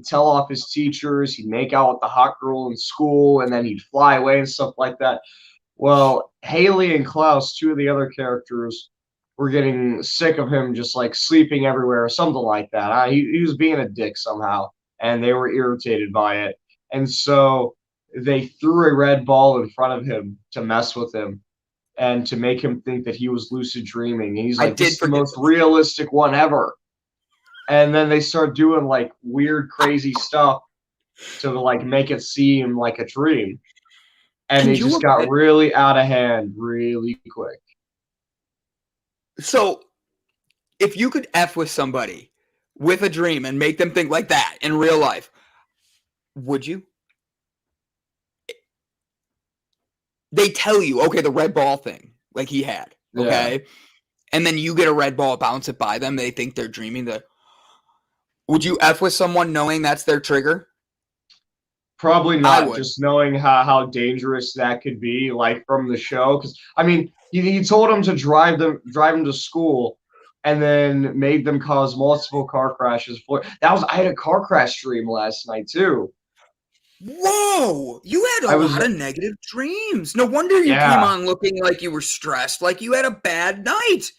tell off his teachers, he'd make out with the hot girl in school, and then he'd fly away and stuff like that. Well, Haley and Klaus, two of the other characters, were getting sick of him just like sleeping everywhere or something like that. He was being a dick somehow, and they were irritated by it. And so they threw a red ball in front of him to mess with him and to make him think that he was lucid dreaming. And he's like, this is the most realistic one ever. And then they start doing like weird, crazy stuff to like make it seem like a dream. And it just got really out of hand really quick. So if you could F with somebody with a dream and make them think like that in real life, would you? They tell you, okay, the red ball thing, like he had, okay? Yeah. And then you get a red ball, bounce it by them, they think they're dreaming. Would you F with someone knowing that's their trigger? Probably not, just knowing how dangerous that could be, like from the show. Because I mean, he told them to drive them to school, and then made them cause multiple car crashes. I had a car crash dream last night too. Whoa! You had a lot of negative dreams. No wonder you came on looking like you were stressed, like you had a bad night.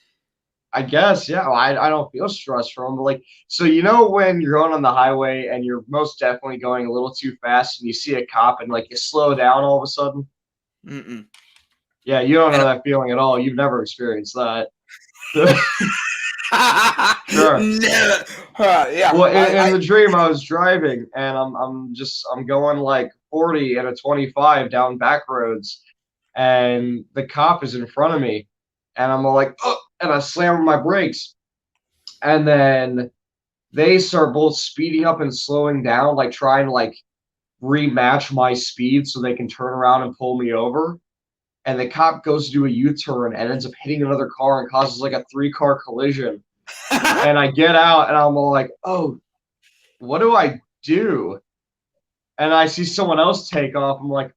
I guess, yeah. Well, I don't feel stressed from them, but like, so you know when you're going on the highway and you're most definitely going a little too fast, and you see a cop and like you slow down all of a sudden. Mm-mm. Yeah, you don't know that feeling at all. You've never experienced that. Sure. Yeah. Well, in the dream, I was driving and I'm going like 40 and a 25 down back roads, and the cop is in front of me, and I'm all like, oh, and I slam on my brakes, and then they start both speeding up and slowing down, like trying to like rematch my speed so they can turn around and pull me over. And the cop goes to do a U-turn and ends up hitting another car and causes like a 3-car collision. And I get out and I'm all like, oh, what do I do? And I see someone else take off. I'm like,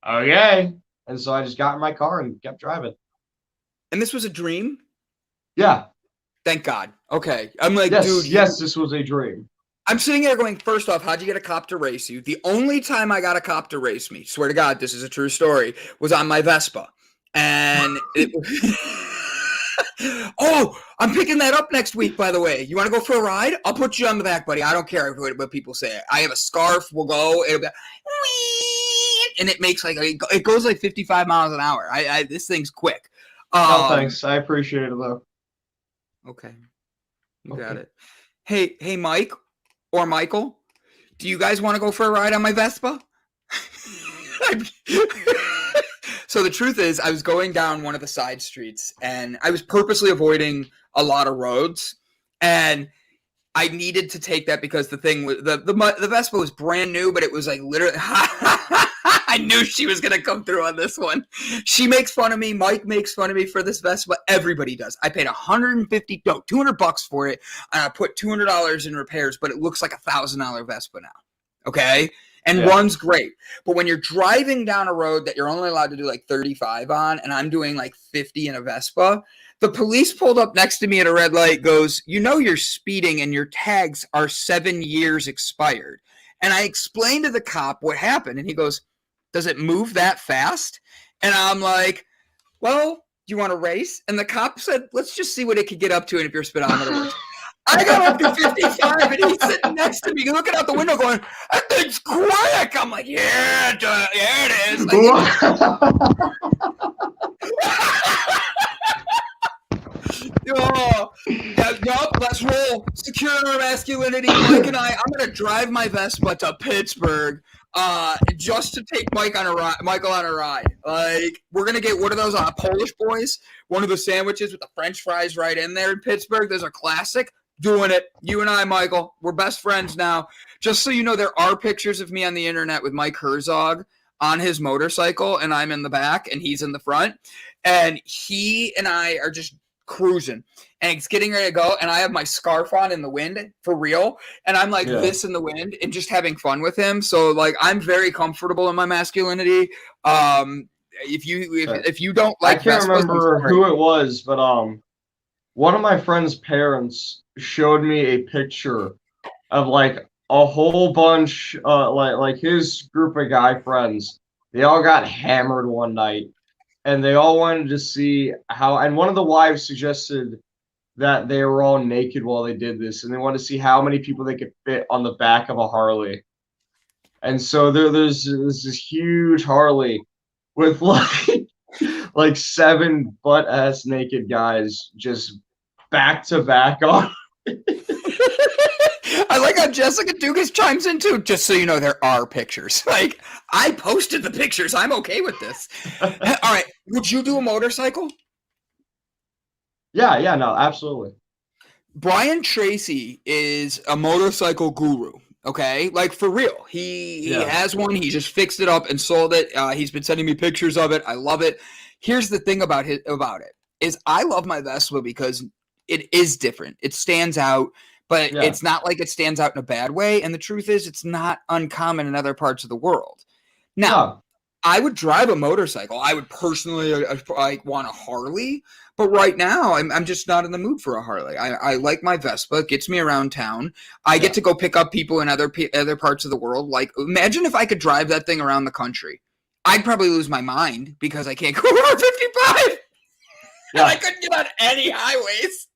okay. And so I just got in my car and kept driving. And this was a dream? Yeah. Thank God. Okay. I'm like, yes, dude. Yes, this was a dream. I'm sitting there going, first off, how'd you get a cop to race you? The only time I got a cop to race me, swear to God, this is a true story, was on my Vespa. And oh, I'm picking that up next week, by the way. You want to go for a ride? I'll put you on the back, buddy. I don't care what people say. I have a scarf. We'll go. It'll be and it makes like, it goes like 55 miles an hour. This thing's quick. No, thanks. I appreciate it, though. Okay. You got it. Hey, Mike or Michael, do you guys want to go for a ride on my Vespa? So the truth is, I was going down one of the side streets, and I was purposely avoiding a lot of roads, and I needed to take that because the thing was the Vespa was brand new, but it was like literally. I knew she was gonna come through on this one. She makes fun of me. Mike makes fun of me for this Vespa. Everybody does. I paid $200 for it, and I put $200 in repairs, but it looks like $1,000 Vespa now. Okay. And runs great. But when you're driving down a road that you're only allowed to do like 35 on, and I'm doing like 50 in a Vespa, the police pulled up next to me at a red light, goes, you know you're speeding and your tags are 7 years expired. And I explained to the cop what happened, and he goes, does it move that fast? And I'm like, well, do you want to race? And the cop said, let's just see what it could get up to and if your speedometer works. I got up to 55, and he's sitting next to me, looking out the window, going, "That thing's quick." I'm like, "Yeah, it is." Let's roll. Securing our masculinity, Mike and I'm gonna drive my Vespa to Pittsburgh, just to take Michael on a ride. Like, we're gonna get one of those Polish boys, one of the sandwiches with the French fries right in there in Pittsburgh. There's a classic. Doing it. You and I, Michael, we're best friends now. Just so you know, there are pictures of me on the internet with Mike Herzog on his motorcycle, and I'm in the back and he's in the front. And he and I are just cruising, and it's getting ready to go, and I have my scarf on in the wind for real, and I'm like this in the wind and just having fun with him. So like I'm very comfortable in my masculinity. If you don't like, I can't Vespas, remember who it was, but one of my friend's parents showed me a picture of like a whole bunch, like his group of guy friends. They all got hammered one night, and they all wanted to see how. And one of the wives suggested that they were all naked while they did this, and they wanted to see how many people they could fit on the back of a Harley. And so there's this huge Harley with like 7 butt ass naked guys just back to back on. I like how Jessica Dugas chimes in too. Just so you know, there are pictures. Like I posted the pictures. I'm okay with this. All right, would you do a motorcycle? Yeah, no, absolutely. Brian Tracy is a motorcycle guru. Okay, like for real. He has one. He just fixed it up and sold it. He's been sending me pictures of it. I love it. Here's the thing about it is I love my Vespa because it is different. It stands out, but it's not like it stands out in a bad way. And the truth is, it's not uncommon in other parts of the world. Now, I would drive a motorcycle. I would personally like want a Harley, but right now I'm just not in the mood for a Harley. I like my Vespa. It gets me around town. I get to go pick up people in other parts of the world. Like imagine if I could drive that thing around the country. I'd probably lose my mind because I can't go over 55. And I couldn't get on any highways.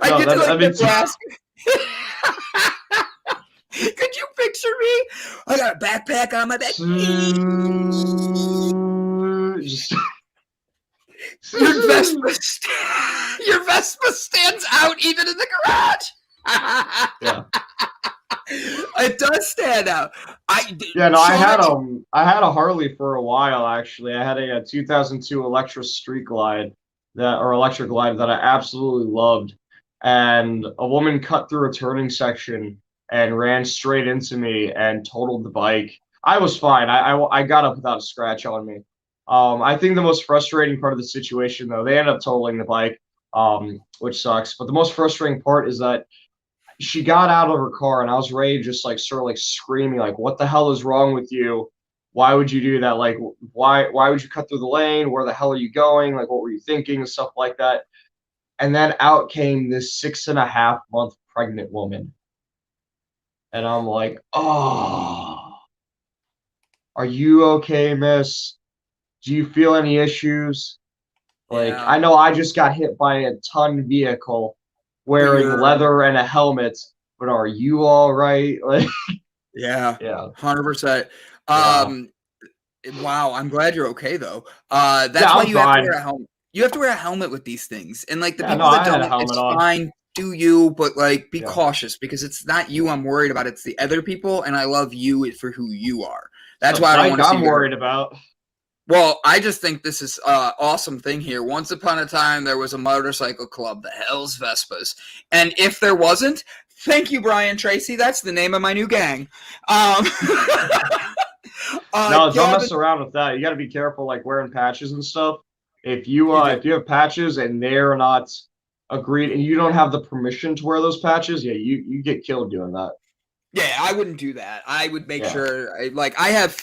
I get to like Nebraska. Could you picture me? I got a backpack on my back. Your Vespa stands out even in the garage. It does stand out. I had a Harley for a while actually. I had a 2002 Electra Street Glide electric glide that I absolutely loved. And a woman cut through a turning section and ran straight into me and totaled the bike. I was fine. I got up without a scratch on me. I think the most frustrating part of the situation, though, they ended up totaling the bike, which sucks. But the most frustrating part is that she got out of her car and I was ready to just like sort of like screaming, like, what the hell is wrong with you? Why would you do that? Like, why would you cut through the lane? Where the hell are you going? Like, what were you thinking? And stuff like that. And then out came this 6.5-month pregnant woman. And I'm like, oh, are you okay, miss? Do you feel any issues? Like, I know I just got hit by a ton vehicle wearing leather and a helmet, but are you all right? Like, yeah, 100%. Wow, I'm glad you're okay though. That's why you have to wear a helmet. You have to wear a helmet with these things, and like the people that don't, it's fine. Do you? But like, be cautious because it's not you I'm worried about. It's the other people, and I love you for who you are. That's why I don't want to see. I'm worried about. Well, I just think this is an awesome thing here. Once upon a time, there was a motorcycle club, the Hells Vespas. And if there wasn't, thank you, Brian Tracy. That's the name of my new gang. No, don't mess around with that. You got to be careful, like wearing patches and stuff. If you have patches and they're not agreed and you don't have the permission to wear those patches, you get killed doing that. Yeah, I wouldn't do that. I would make sure,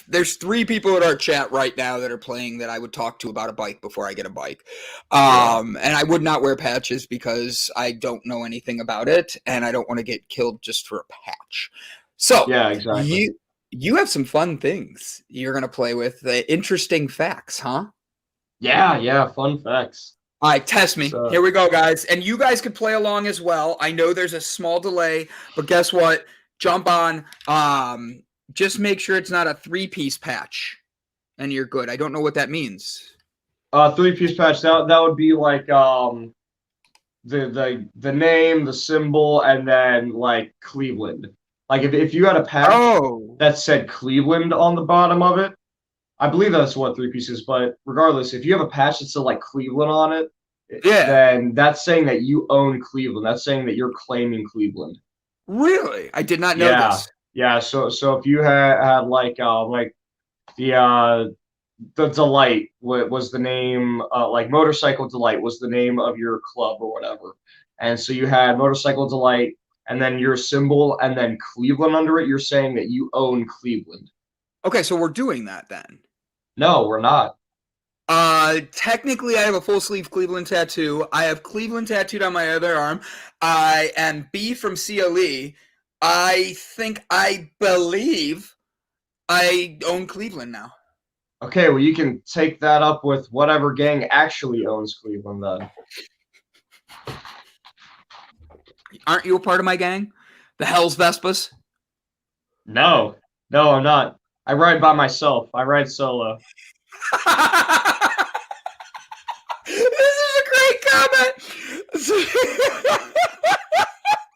there's 3 people in our chat right now that are playing that I would talk to about a bike before I get a bike. And I would not wear patches because I don't know anything about it, and I don't want to get killed just for a patch. So, yeah, exactly. You have some fun things you're going to play with, interesting facts, huh? Yeah, fun facts. All right, test me. Here we go, guys. And you guys could play along as well. I know there's a small delay, but guess what? Jump on. Just make sure it's not a 3-piece patch, and you're good. I don't know what that means. 3-piece patch. That would be like the name, the symbol, and then like Cleveland. Like if you had a patch that said Cleveland on the bottom of it, I believe that's what 3-piece is. But regardless, if you have a patch that said like Cleveland on it, then that's saying that you own Cleveland. That's saying that you're claiming Cleveland. Really? I did not know this. Yeah. So if you had like the the Delight was the name, like Motorcycle Delight was the name of your club or whatever. And so you had Motorcycle Delight and then your symbol and then Cleveland under it. You're saying that you own Cleveland. Okay, so we're doing that then. No, we're not. Technically, I have a full sleeve Cleveland tattoo. I have Cleveland tattooed on my other arm. I am B from CLE. I believe I own Cleveland now. Okay, well, you can take that up with whatever gang actually owns Cleveland then. Aren't you a part of my gang? The Hell's Vespas? No, I'm not. I ride by myself. I ride solo. This is a great comment.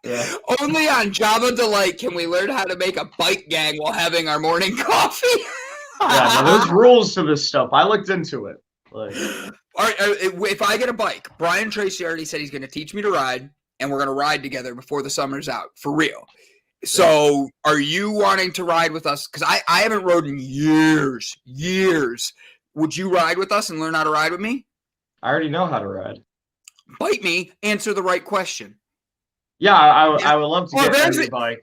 Yeah. Only on Java Delight can we learn how to make a bike gang while having our morning coffee. Yeah, no, there's rules to this stuff. I looked into it. Like, all right, if I get a bike, Brian Tracy already said he's going to teach me to ride, and we're going to ride together before the summer's out, for real. So are you wanting to ride with us? Because I haven't rode in years. Would you ride with us and learn how to ride with me? I already know how to ride. Bite me, answer the right question. Yeah, I would love to get a new bike.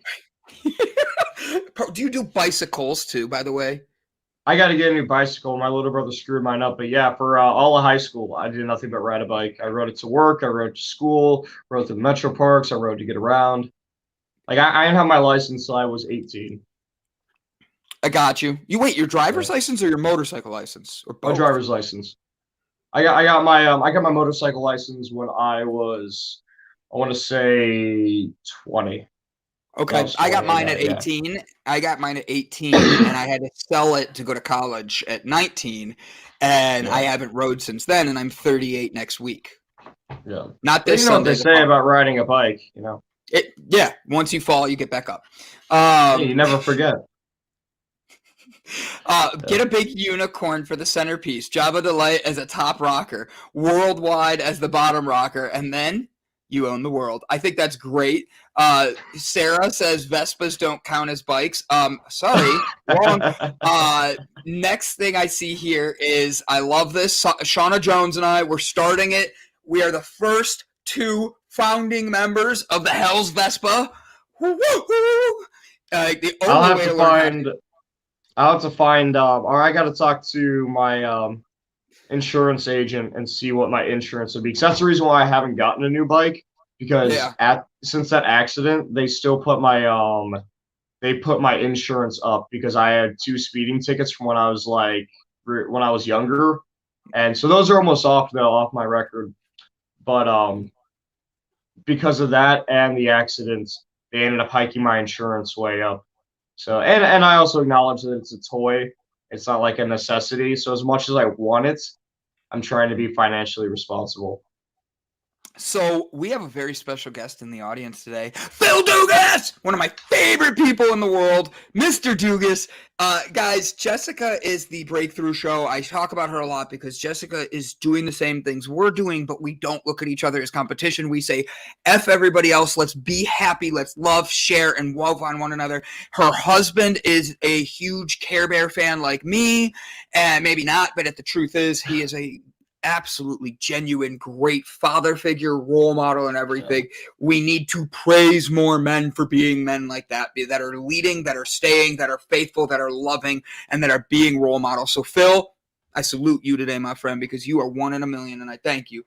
Do you do bicycles too, by the way? I got to get a new bicycle. My little brother screwed mine up. But yeah, for all of high school, I did nothing but ride a bike. I rode it to work. I rode to school. Rode to the metro parks. I rode to get around. Like, I didn't have my license until I was 18. I got you. Your driver's license or your motorcycle license? Or both? My driver's license. I got my motorcycle license when I was, I want to say 20. Okay, I got mine at 18. Yeah. I got mine at 18, and I had to sell it to go to college at 19, and I haven't rode since then, and I'm 38 next week. Yeah. Not this Sunday. You know what they say about riding a bike, Yeah, once you fall, you get back up. You never forget. Get a big unicorn for the centerpiece. Java Delight as a top rocker. Worldwide as the bottom rocker. And then you own the world. I think that's great. Sarah says Vespas don't count as bikes. Sorry. Wrong. Next thing I see here is, I love this. Shauna Jones and I, we're starting it. We are the first 2 founding members of the Hell's Vespa. I'll have to find, or I got to talk to my insurance agent and see what my insurance would be. Because that's the reason why I haven't gotten a new bike. Because since that accident, they still put my insurance up because I had 2 speeding tickets from when I was younger, and so those are almost off my record. But because of that and the accidents, they ended up hiking my insurance way up. So, and I also acknowledge that it's a toy. It's not like a necessity. So as much as I want it, I'm trying to be financially responsible. So we have a very special guest in the audience today, Phil Dugas, one of my favorite people in the world, Mr. Dugas. Guys, Jessica is the breakthrough show. I talk about her a lot because Jessica is doing the same things we're doing, but we don't look at each other as competition. We say, F everybody else. Let's be happy. Let's love, share, and love on one another. Her husband is a huge Care Bear fan like me, and maybe not, but the truth is he is a absolutely genuine, great father figure, role model, and everything. Yeah. We need to praise more men for being men like that are leading, that are staying, that are faithful, that are loving, and that are being role models. So, Phil, I salute you today, my friend, because you are 1 in a million, and I thank you.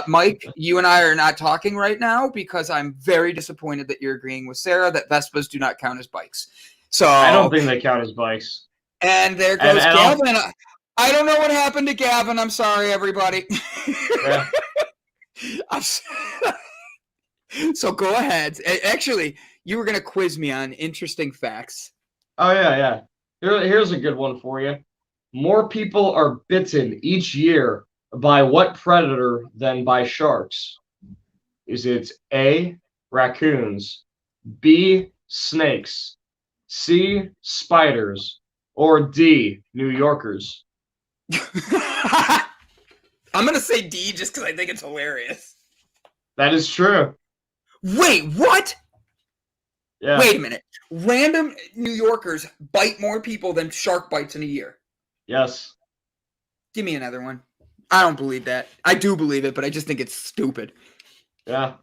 Mike, you and I are not talking right now because I'm very disappointed that you're agreeing with Sarah that Vespas do not count as bikes. So I don't think they count as bikes. And there goes Gavin. I don't know what happened to Gavin. I'm sorry, everybody. Yeah. So go ahead. Actually, you were going to quiz me on interesting facts. Oh, yeah. Here's a good one for you. More people are bitten each year by what predator than by sharks? Is it A, raccoons, B, snakes, C, spiders, or D, New Yorkers? I'm going to say D just because I think it's hilarious. That is true. Wait, what? Yeah. Wait a minute. Random New Yorkers bite more people than shark bites in a year. Yes. Give me another one. I don't believe that. I do believe it, but I just think it's stupid. Yeah.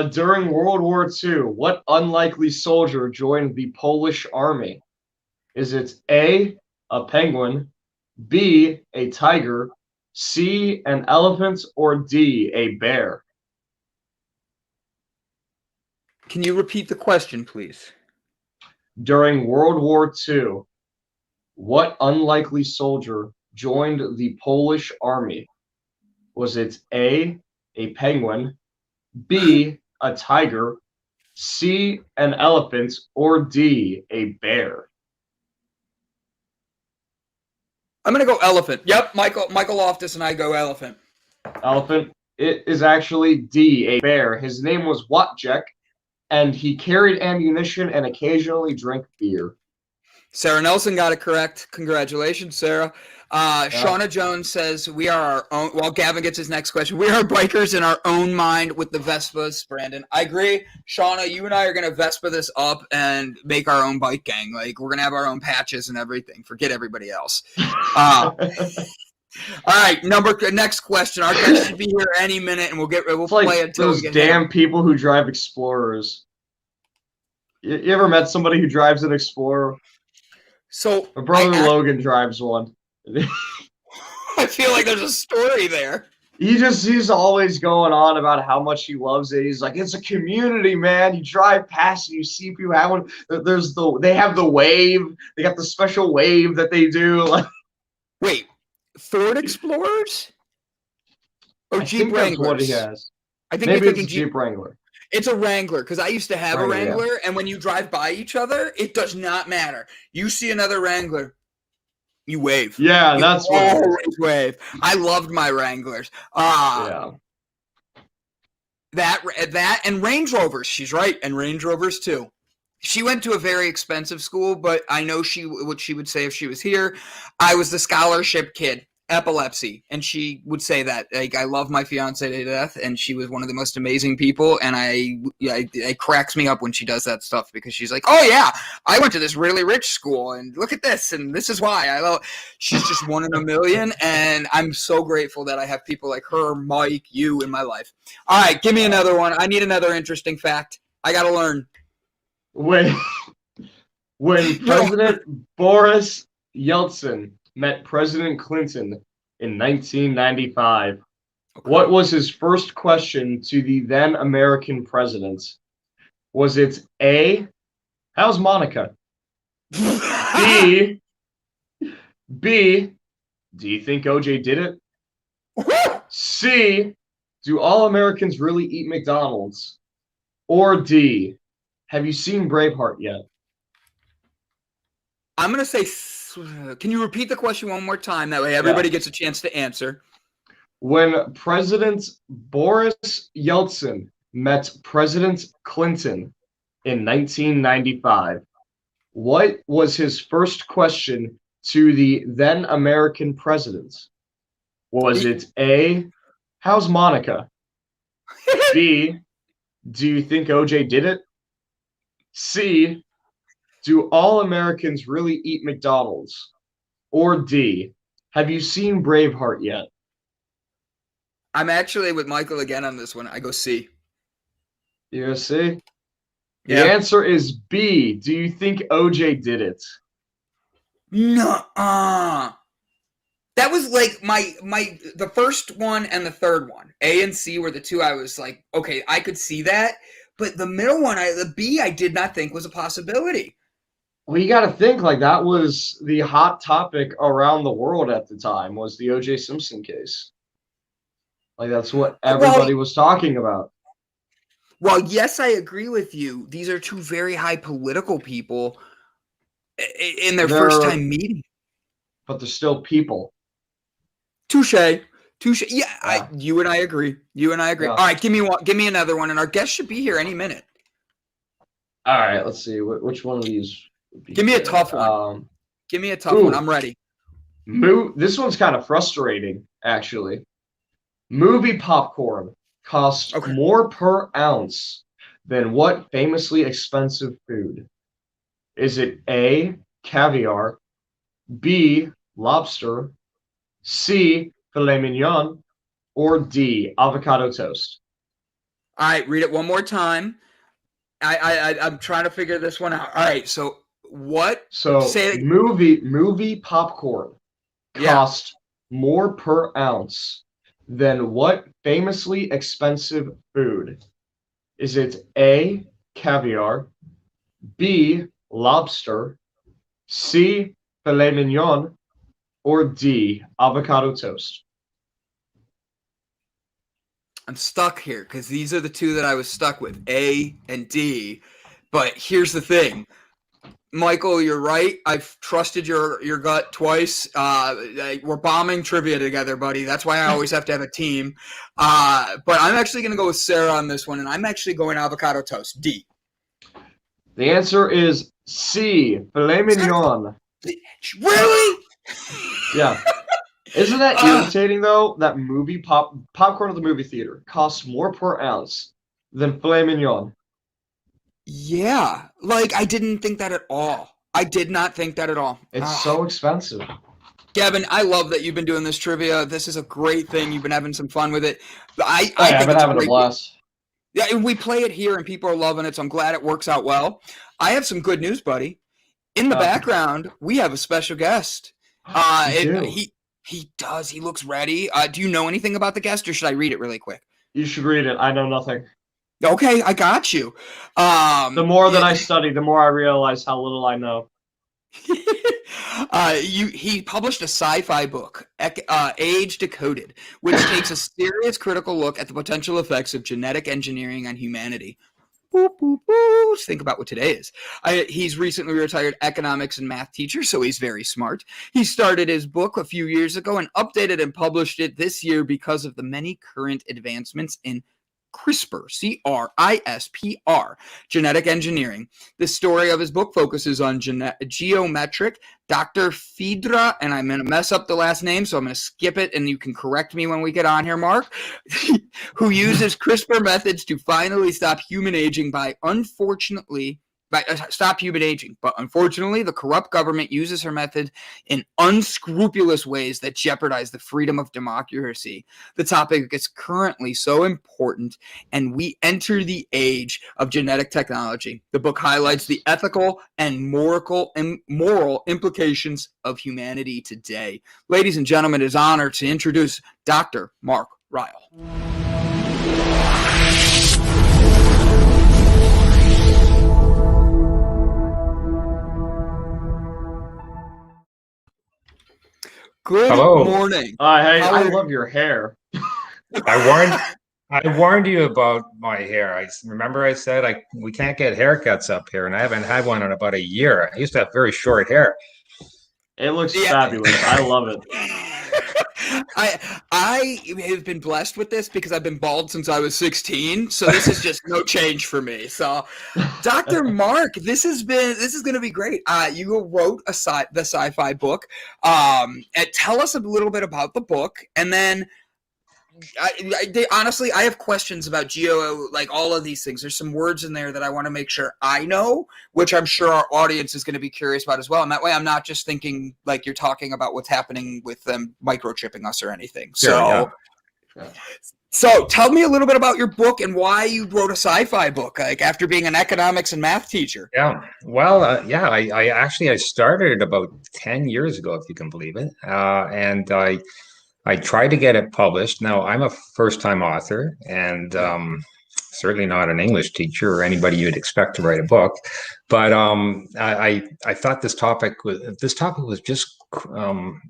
During World War II, what unlikely soldier joined the Polish army? Is it A, a penguin, B, a tiger, C, an elephant, or D, a bear? Can you repeat the question, please? During World War II, what unlikely soldier joined the Polish army? Was it A, a penguin, B, a tiger, C, an elephant, or D, a bear? I'm gonna go elephant. Yep, Michael Loftus and I go elephant. Elephant. It is actually D, a bear. His name was Wojciech, and he carried ammunition and occasionally drank beer. Sarah Nelson got it correct. Congratulations, Sarah. Shauna Jones says, we are our own. Well, Gavin gets his next question. We are bikers in our own mind with the Vespas, Brandon. I agree. Shauna, you and I are going to Vespa this up and make our own bike gang. Like, we're going to have our own patches and everything. Forget everybody else. All right, next question. Our guest should be here any minute, and we'll It's play like until those we get damn him. people who drive Explorers. You ever met somebody who drives an Explorer? So My brother Logan drives one. I feel like there's a story there. He's always going on about how much he loves it. He's like, it's a community, man. You drive past and you see people have one. They have the wave. They got the special wave that they do. Wait, Ford Explorers or I Jeep think that's Wranglers? what he has. I think Maybe you're it's thinking Jeep Wrangler. It's a Wrangler because I used to have a Wrangler, Wrangler, and when you drive by each other, it does not matter. You see another Wrangler, you wave. Yeah, that's what it is. Always wave. I loved my Wranglers. Yeah. That and Range Rovers. She's right, and Range Rovers too. She went to a very expensive school, but I know what she would say if she was here. I was the scholarship kid, epilepsy, and she would say that. Like, I love my fiance to death, and she was one of the most amazing people. And it cracks me up when she does that stuff because she's like, "Oh yeah, I went to this really rich school, and look at this, and this is why I love." She's just one in a million, and I'm so grateful that I have people like her, Mike, you in my life. All right, give me another one. I need another interesting fact. I gotta learn. When President Boris Yeltsin met President Clinton in 1995, what was his first question to the then American president? Was it A, how's Monica? B, do you think OJ did it? C, do all Americans really eat McDonald's? Or D, have you seen Braveheart yet? I'm going to say, can you repeat the question one more time? That way everybody gets a chance to answer. When President Boris Yeltsin met President Clinton in 1995, what was his first question to the then American president? Was it A, how's Monica? B, do you think OJ did it? C, do all Americans really eat McDonald's? Or D, have you seen Braveheart yet? I'm actually with Michael again on this one. I go C. You go C? Yeah. The answer is B. Do you think OJ did it? Nuh-uh. That was like the first one and the third one. A and C were the two I was like, okay, I could see that. But the middle one, the B, I did not think was a possibility. Well, you got to think like that was the hot topic around the world at the time was the O.J. Simpson case. Like that's what everybody was talking about. Well, yes, I agree with you. These are two very high political people in their first time meeting. But they're still people. Touche. Yeah, you and I agree. Yeah. All right, give me another one, and our guest should be here any minute. All right, let's see. Which one of these? Give me a tough one. Give me a tough one. I'm ready. This one's kind of frustrating, actually. Movie popcorn costs more per ounce than what famously expensive food? Is it A, caviar, B, lobster, C, filet mignon, or D, avocado toast? All right, read it one more time. I'm trying to figure this one out. All right, so what? So Say it. movie popcorn Yeah. cost more per ounce than what famously expensive food? Is it A, caviar, B, lobster, C, filet mignon, or D, avocado toast? I'm stuck here because these are the two that I was stuck with, A and D. But here's the thing. Michael, you're right. I've trusted your gut twice. We're bombing trivia together, buddy. That's why I always have to have a team. But I'm actually going to go with Sarah on this one, and I'm actually going avocado toast. D. The answer is C, filet mignon. Really? Yeah. Isn't that irritating though? That popcorn at the movie theater costs more per ounce than filet mignon. Yeah. Like, I didn't think that at all. I did not think that at all. It's so expensive. Gavin, I love that you've been doing this trivia. This is a great thing. You've been having some fun with it. I've been having a blast. Yeah, and we play it here, and people are loving it, so I'm glad it works out well. I have some good news, buddy. In the background, we have a special guest. He does. He looks ready. Do you know anything about the guest, or should I read it really quick? You should read it. I know nothing. Okay, I got you. The more that I study, the more I realize how little I know. He published a sci-fi book, Age-Decoded, which takes a serious critical look at the potential effects of genetic engineering on humanity. Boop, boop, boop. Think about what today is. He's recently retired economics and math teacher, so he's very smart. He started his book a few years ago and updated and published it this year because of the many current advancements in CRISPR, C-R-I-S-P-R, genetic engineering. The story of his book focuses on geometric. Dr. Frieda, and I'm going to mess up the last name, so I'm going to skip it, and you can correct me when we get on here, Mark, who uses CRISPR methods to finally stop human aging stop human aging. But unfortunately, the corrupt government uses her method in unscrupulous ways that jeopardize the freedom of democracy. The topic is currently so important, and we enter the age of genetic technology. The book highlights the ethical and moral implications of humanity today. Ladies and gentlemen, it is an honor to introduce Dr. Mark Ryall. Good morning. Hey, I love your hair. I warned you about my hair. I remember I said we can't get haircuts up here, and I haven't had one in about a year. I used to have very short hair. It looks fabulous. I love it. I have been blessed with this because I've been bald since I was 16, so this is just no change for me. So, Dr. Mark, this is going to be great. You wrote the sci-fi book. Tell us a little bit about the book, and then honestly, I have questions about like all of these things. There's some words in there that I want to make sure I know, which I'm sure our audience is going to be curious about as well. And that way I'm not just thinking like you're talking about what's happening with them microchipping us or anything. So tell me a little bit about your book and why you wrote a sci-fi book, like after being an economics and math teacher. Yeah. Well, I started about 10 years ago, if you can believe it. And I tried to get it published. Now, I'm a first-time author and certainly not an English teacher or anybody you'd expect to write a book. But I thought this topic was just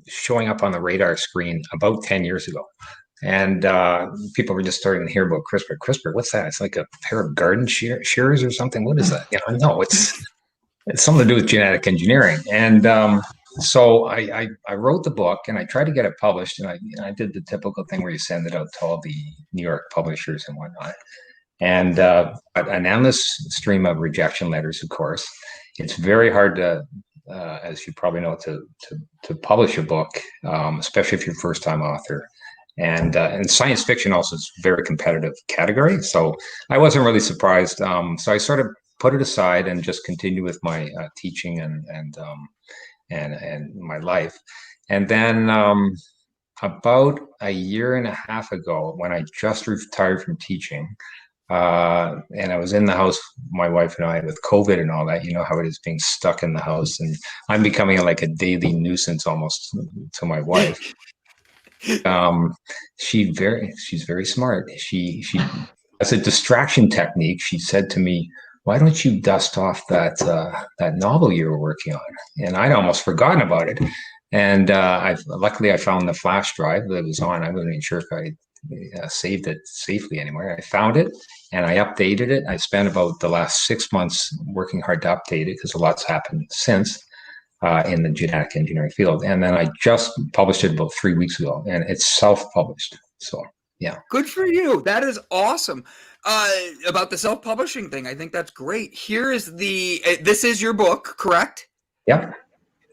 showing up on the radar screen about 10 years ago. And people were just starting to hear about CRISPR. CRISPR, what's that? It's like a pair of garden shears or something. What is that? No, it's something to do with genetic engineering. And so I wrote the book and I tried to get it published, and I did the typical thing where you send it out to all the New York publishers and whatnot. And an endless stream of rejection letters, of course. It's very hard to, as you probably know, to publish a book, especially if you're a first-time author. And science fiction also is a very competitive category. So I wasn't really surprised. So I sort of put it aside and just continued with my teaching and my life. And then about a year and a half ago, when I just retired from teaching, and I was in the house, my wife and I, with COVID and all that, you know how it is being stuck in the house, and I'm becoming like a daily nuisance almost to my wife. She's very smart. She as a distraction technique, she said to me, "Why don't you dust off that novel you were working on?" And I'd almost forgotten about it. And luckily I found the flash drive that was on. I wasn't even sure if I saved it safely anywhere. I found it and I updated it. I spent about the last 6 months working hard to update it because a lot's happened since in the genetic engineering field. And then I just published it about 3 weeks ago, and it's self-published. So yeah. Good for you. That is awesome. About the self-publishing thing, I think that's great. Here is this is your book, correct? Yep.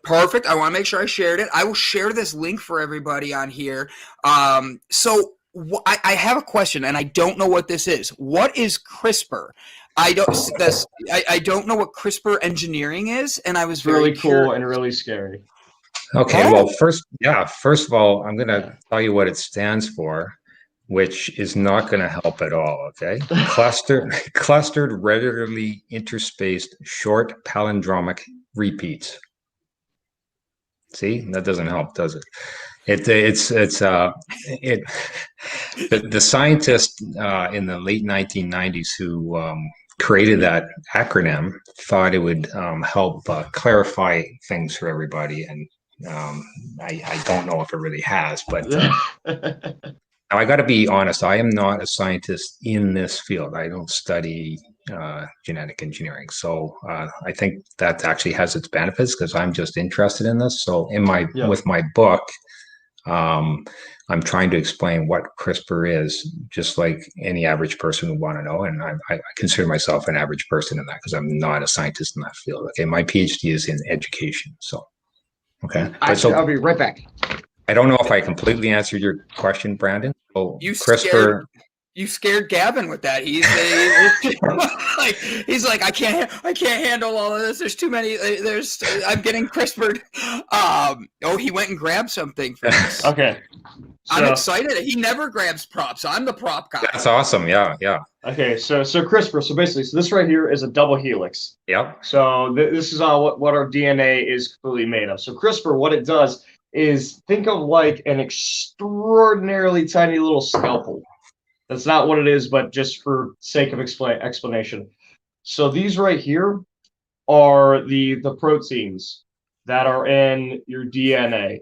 Perfect. I want to make sure I shared it. I will share this link for everybody on here. So I have a question, and I don't know what this is. What is CRISPR? I don't know what CRISPR engineering is, and I was really cool and really scary. Okay. Well, first of all, I'm going to tell you what it stands for, which is not going to help at all. Okay. Clustered, regularly interspaced, short palindromic repeats. See, that doesn't help, does it? The scientist in the late 1990s who created that acronym thought it would help clarify things for everybody, and I don't know if it really has, but now I got to be honest. I am not a scientist in this field. I don't study genetic engineering, so I think that actually has its benefits because I'm just interested in this. So with my book, I'm trying to explain what CRISPR is, just like any average person would want to know. And I consider myself an average person in that because I'm not a scientist in that field. Okay, my PhD is in education. So, okay, I'll be right back. I don't know if I completely answered your question, Brandon. So CRISPR. You scared Gavin with that. He's like, I can't handle all of this. There's too many. I'm getting CRISPR'd. He went and grabbed something for this. Okay. I'm excited. He never grabs props. I'm the prop guy. That's awesome. Yeah. Okay. So CRISPR. So basically, this right here is a double helix. Yep. So this is what our DNA is completely made of. So CRISPR, what it does is think of like an extraordinarily tiny little scalpel. That's not what it is, but just for sake of explanation. So these right here are the proteins that are in your DNA.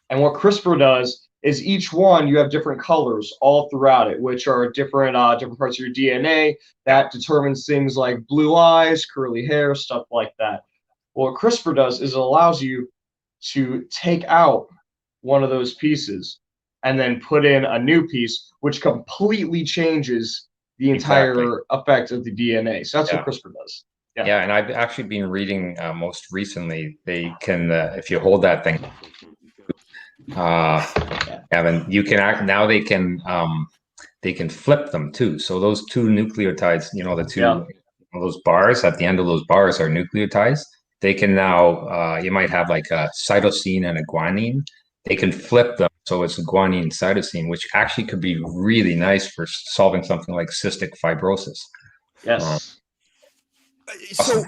And what CRISPR does is each one, you have different colors all throughout it, which are different parts of your DNA that determines things like blue eyes, curly hair, stuff like that. What CRISPR does is it allows you to take out one of those pieces and then put in a new piece, which completely changes the entire effect of the DNA. So that's what CRISPR does. Yeah, and I've actually been reading most recently. They can, if you hold that thing, Evan, you can now they can flip them too. So those two nucleotides, those bars at the end of those bars are nucleotides. They can now, you might have like a cytosine and a guanine. They can flip them. So it's a guanine cytosine, which actually could be really nice for solving something like cystic fibrosis. Yes. So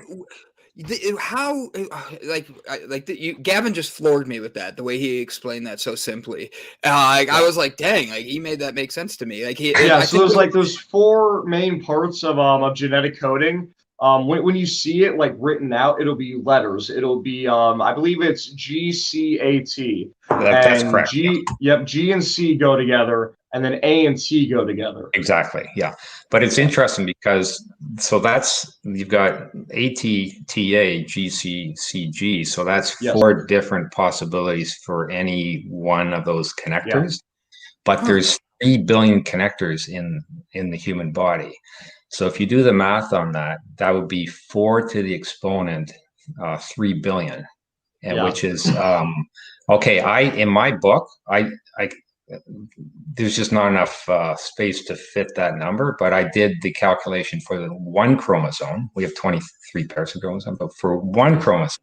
Gavin just floored me with that, the way he explained that so simply. I was like, dang, he made that make sense to me. So there's four main parts of genetic coding. When you see it like written out, it'll be letters. It'll be I believe it's GCAT. That's correct. G and C go together, and then A and T go together. Exactly. Yeah. But it's interesting because you've got ATTA, GCCG. So that's four different possibilities for any one of those connectors. But there's 3 billion connectors in the human body. So if you do the math on that, that would be 4 to the exponent 3 billion, which is okay. In my book, there's just not enough space to fit that number, but I did the calculation for the one chromosome. We have 23 pairs of chromosomes, but for one chromosome,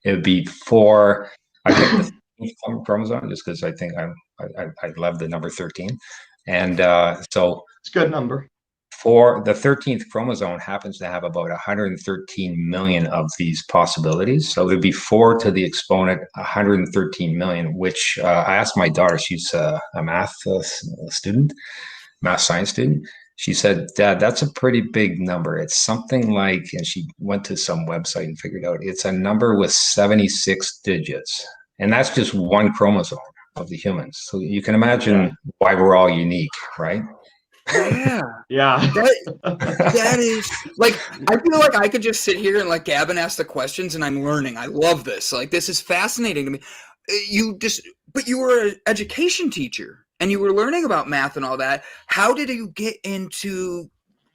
it would be 4. I picked the chromosome just because I think I love the number 13. And so It's a good number. for the 13th chromosome happens to have about 113 million of these possibilities. So there'd be 4 to the exponent 113 million, which I asked my daughter, she's a math student, math science student. She said, Dad, that's a pretty big number. It's something like, and she went to some website and figured out it's a number with 76 digits. And that's just one chromosome of the humans. So you can imagine why we're all unique, right? Yeah. Yeah. That is like, I feel like I could just sit here and let Gavin ask the questions and I'm learning. I love this. Like, this is fascinating to me. But you were an education teacher and you were learning about math and all that. How did you get into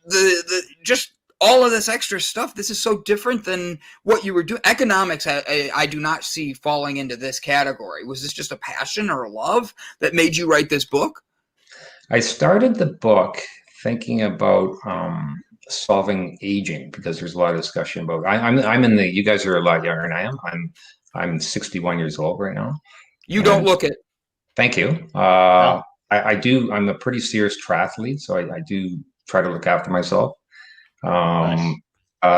the just all of this extra stuff? This is so different than what you were doing. Economics, I do not see falling into this category. Was this just a passion or a love that made you write this book? I started the book thinking about solving aging because there's a lot of discussion about. I'm in the. You guys are a lot younger than I am. I'm 61 years old right now. You don't look it. Thank you. I do. I'm a pretty serious triathlete, so I do try to look after myself.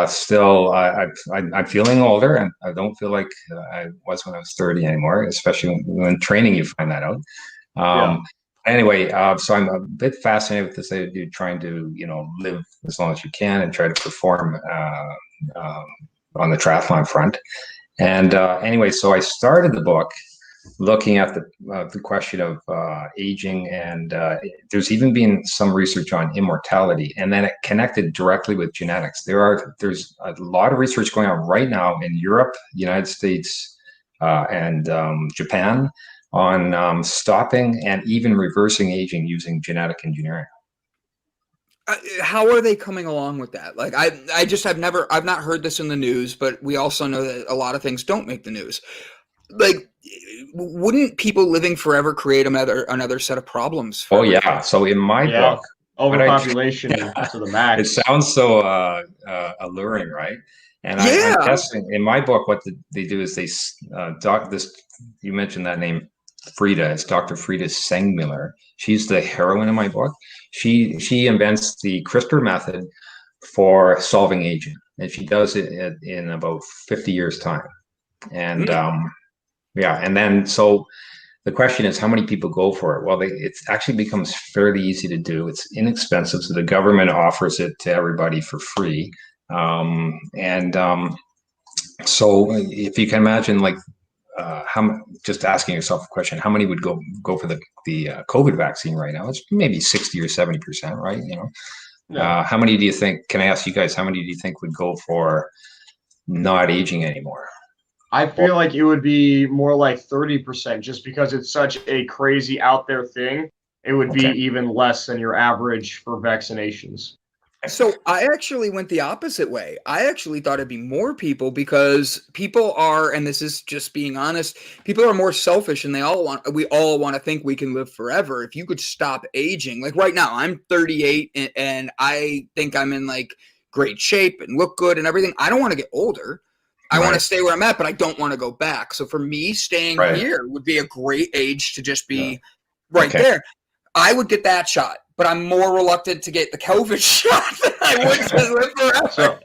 Still, I'm feeling older, and I don't feel like I was when I was 30 anymore. Especially when training, you find that out. Anyway, so I'm a bit fascinated with this idea of trying to, live as long as you can and try to perform on the triathlon front. And anyway, so I started the book looking at the question of aging, and there's even been some research on immortality, and then it connected directly with genetics. There's a lot of research going on right now in Europe, United States, and Japan on stopping and even reversing aging using genetic engineering. How are they coming along with that? Like, I've not heard this in the news, but we also know that a lot of things don't make the news. Like, wouldn't people living forever create another set of problems? Oh yeah. So in my book, overpopulation to the max. It sounds so alluring, right? And I'm guessing in my book, what they do is they you mentioned that name, Frieda. It's Dr. Frieda Sengmeuller. She's the heroine in my book. She invents the CRISPR method for solving aging, and she does it in about 50 years time. And and then so the question is, how many people go for it? Well, it actually becomes fairly easy to do. It's inexpensive, so the government offers it to everybody for free. So if you can imagine, like, just asking yourself a question, how many would go for the COVID vaccine right now? It's maybe 60 or 70%, right? How many do you think? Can I ask you guys? How many do you think would go for not aging anymore? I feel like it would be more like 30%, just because it's such a crazy out there thing. It would be even less than your average for vaccinations. So I actually went the opposite way. I actually thought it'd be more people, because people are, and this is just being honest, people are more selfish, and we all want to think we can live forever. If you could stop aging, like right now, I'm 38 and I think I'm in like great shape and look good and everything. I don't want to get older. I want to stay where I'm at, but I don't want to go back. So for me, staying here would be a great age to just be there. I would get that shot, but I'm more reluctant to get the COVID shot than I would to live forever. So,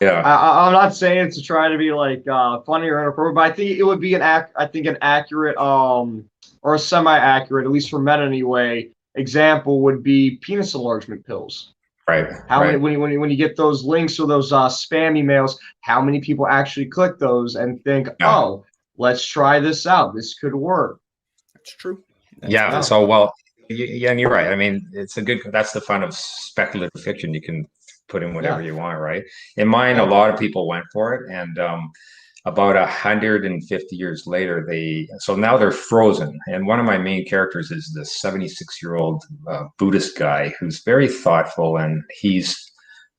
I'm not saying to try to be like funny or inappropriate, but I think it would be an accurate or a semi-accurate, at least for men anyway, example would be penis enlargement pills. Right. Many, when you get those links or those spam emails, how many people actually click those and think, oh, let's try this out. This could work. That's true. So, well, and you're right. I mean, that's the fun of speculative fiction. You can put in whatever you want, right? In mine, a lot of people went for it. And about 150 years later, so now they're frozen. And one of my main characters is this 76-year-old Buddhist guy who's very thoughtful, and he's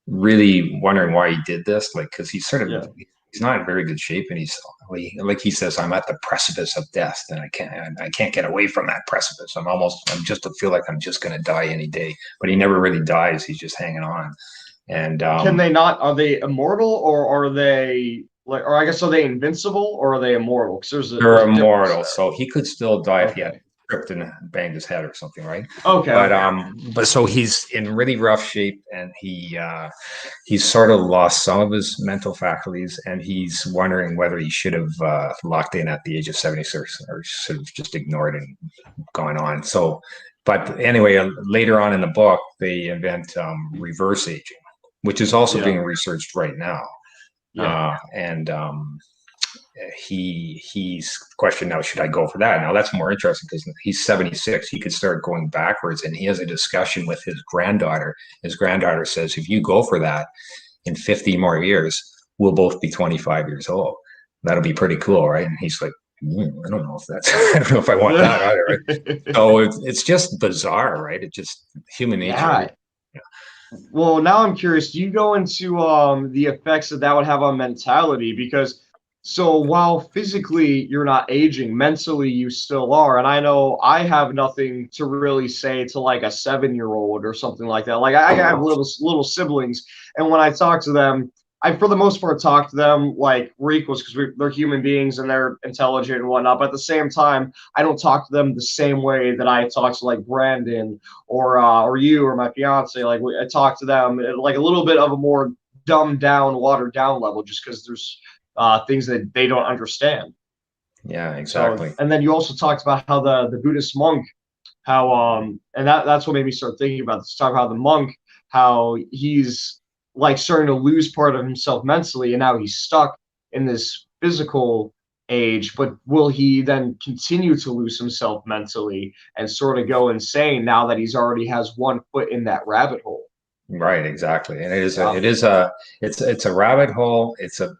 really wondering why he did this, like, because he's he's not in very good shape, and he's like he says, I'm at the precipice of death, and I can't get away from that precipice. I feel like I'm just going to die any day, but he never really dies. He's just hanging on. And can they not? Are they immortal, or are they? Or I guess, are they invincible or are they immortal? Because they're immortal, so he could still die if he had tripped and banged his head or something, right? Okay. But so he's in really rough shape, and he's sort of lost some of his mental faculties, and he's wondering whether he should have locked in at the age of 76 or should have just ignored and gone on. So, but anyway, later on in the book, they invent reverse aging, which is also being researched right now. And he's questioned now, should I go for that? Now that's more interesting because he's 76. He could start going backwards, and he has a discussion with his granddaughter. His granddaughter says, if you go for that, in 50 more years, we'll both be 25 years old. That'll be pretty cool, right? And he's like, I don't know if that's, I don't know if I want that either, right? So it's just bizarre, right? It just human nature. Yeah. Well, now I'm curious, do you go into the effects that would have on mentality? Because so while physically you're not aging, mentally you still are. And I know I have nothing to really say to like a 7-year-old or something like that. Like I have little siblings, and when I talk to them, I for the most part talk to them like we're equals because they're human beings and they're intelligent and whatnot. But at the same time, I don't talk to them the same way that I talk to like Brandon or you or my fiance. Like I talk to them at like a little bit of a more dumbed down, watered down level, just because there's things that they don't understand. Yeah, exactly. So, and then you also talked about how the Buddhist monk, how and that's what made me start thinking about this. Talk about the monk, how he's like starting to lose part of himself mentally, and now he's stuck in this physical age. But will he then continue to lose himself mentally and sort of go insane now that he's already has one foot in that rabbit hole? Right, exactly. And it's a rabbit hole. It's a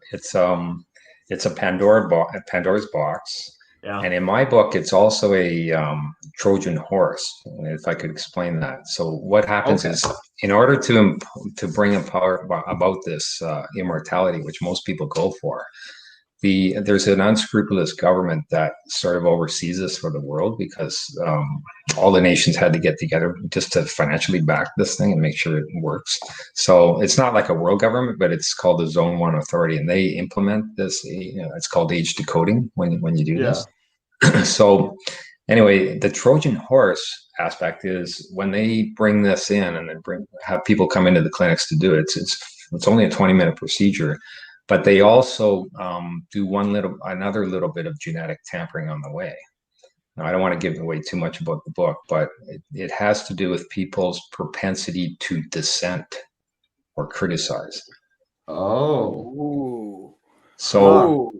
Pandora's box. Yeah. And in my book, it's also a Trojan horse, if I could explain that. So what happens is, in order to bring about this immortality, which most people go for, there's an unscrupulous government that sort of oversees this for the world, because all the nations had to get together just to financially back this thing and make sure it works. So it's not like a world government, but it's called the Zone 1 Authority, and they implement this. It's called age-decoding when you do this. So anyway, the Trojan horse aspect is when they bring this in and have people come into the clinics to do it. It's only a 20-minute procedure. But they also do another little bit of genetic tampering on the way. Now, I don't want to give away too much about the book, but it has to do with people's propensity to dissent or criticize. Oh. So,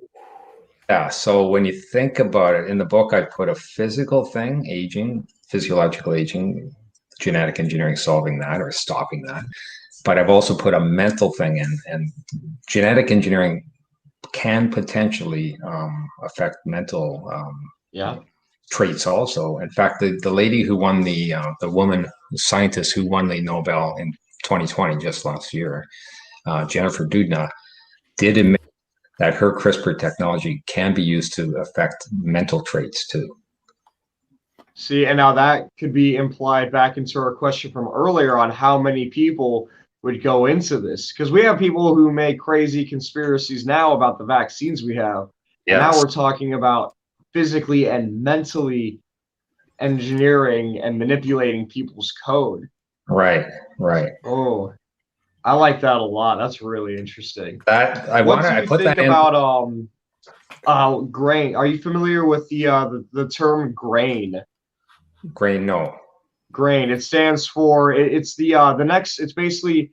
yeah. So when you think about it, in the book, I put a physical thing, aging, physiological aging, genetic engineering, solving that or stopping that. But I've also put a mental thing in, and genetic engineering can potentially affect mental traits also. In fact, the lady who won the woman scientist who won the Nobel in 2020, just last year, Jennifer Doudna, did admit that her CRISPR technology can be used to affect mental traits too. See, and now that could be implied back into our question from earlier on how many people would go into this, because we have people who make crazy conspiracies now about the vaccines we have. Yes. Now we're talking about physically and mentally engineering and manipulating people's code. Right. Oh, I like that a lot. That's really interesting. I put that in about grain. Are you familiar with the term grain? Grain, no. Grain. It stands for it's basically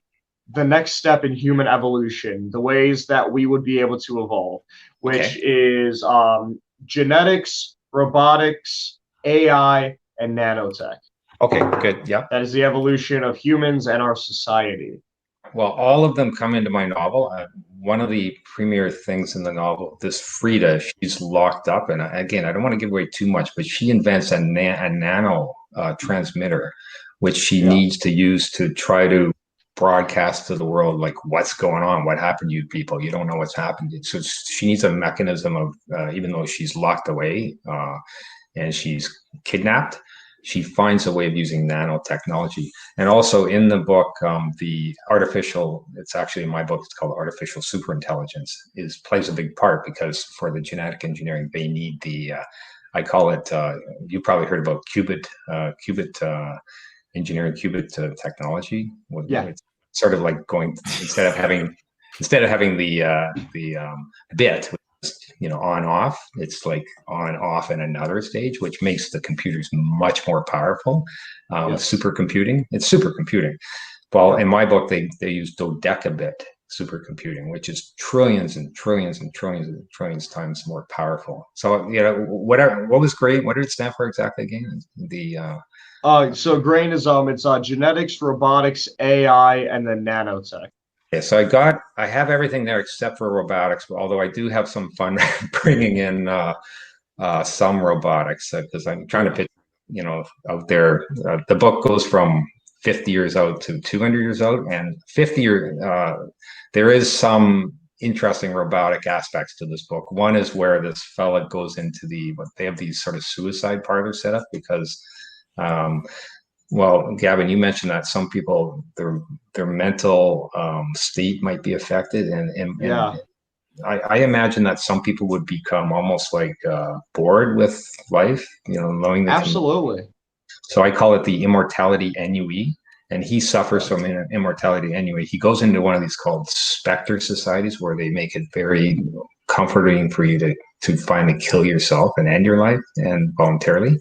the next step in human evolution, the ways that we would be able to evolve, which is genetics, robotics, AI, and nanotech. Okay, good. Yeah. That is the evolution of humans and our society. Well, all of them come into my novel. One of the premier things in the novel, this Frieda, she's locked up. And again, I don't want to give away too much, but she invents a nano transmitter, which she needs to use to try to broadcast to the world, like, what's going on, what happened to you people, you don't know what's happened. So she needs a mechanism of, even though she's locked away and she's kidnapped, she finds a way of using nanotechnology. And also in the book, it's actually in my book, it's called Artificial Superintelligence, plays a big part, because for the genetic engineering, they need the I call it. You probably heard about qubit engineering, qubit technology. Yeah. It's sort of like going instead of having the bit, on off. It's like on off in another stage, which makes the computers much more powerful. Supercomputing. It's supercomputing. Well, in my book, they use dodecabit supercomputing, which is trillions and trillions and trillions and trillions times more powerful. So, what was great? What did it stand for exactly again? So GRAIN is it's genetics, robotics, AI, and then nanotech. Yeah, so I have everything there except for robotics, although I do have some fun bringing in some robotics because I'm trying to pitch, out there. The book goes from 50 years out to 200 years out, and 50 years, there is some interesting robotic aspects to this book. One is where this fella goes into they have these sort of suicide parlors set up because, well, Gavin, you mentioned that some people, their mental state might be affected, and I imagine that some people would become almost like bored with life, knowing that. Absolutely. So I call it the immortality ennui, and he suffers from immortality ennui. He goes into one of these called specter societies where they make it very comforting for you to finally kill yourself and end your life and voluntarily.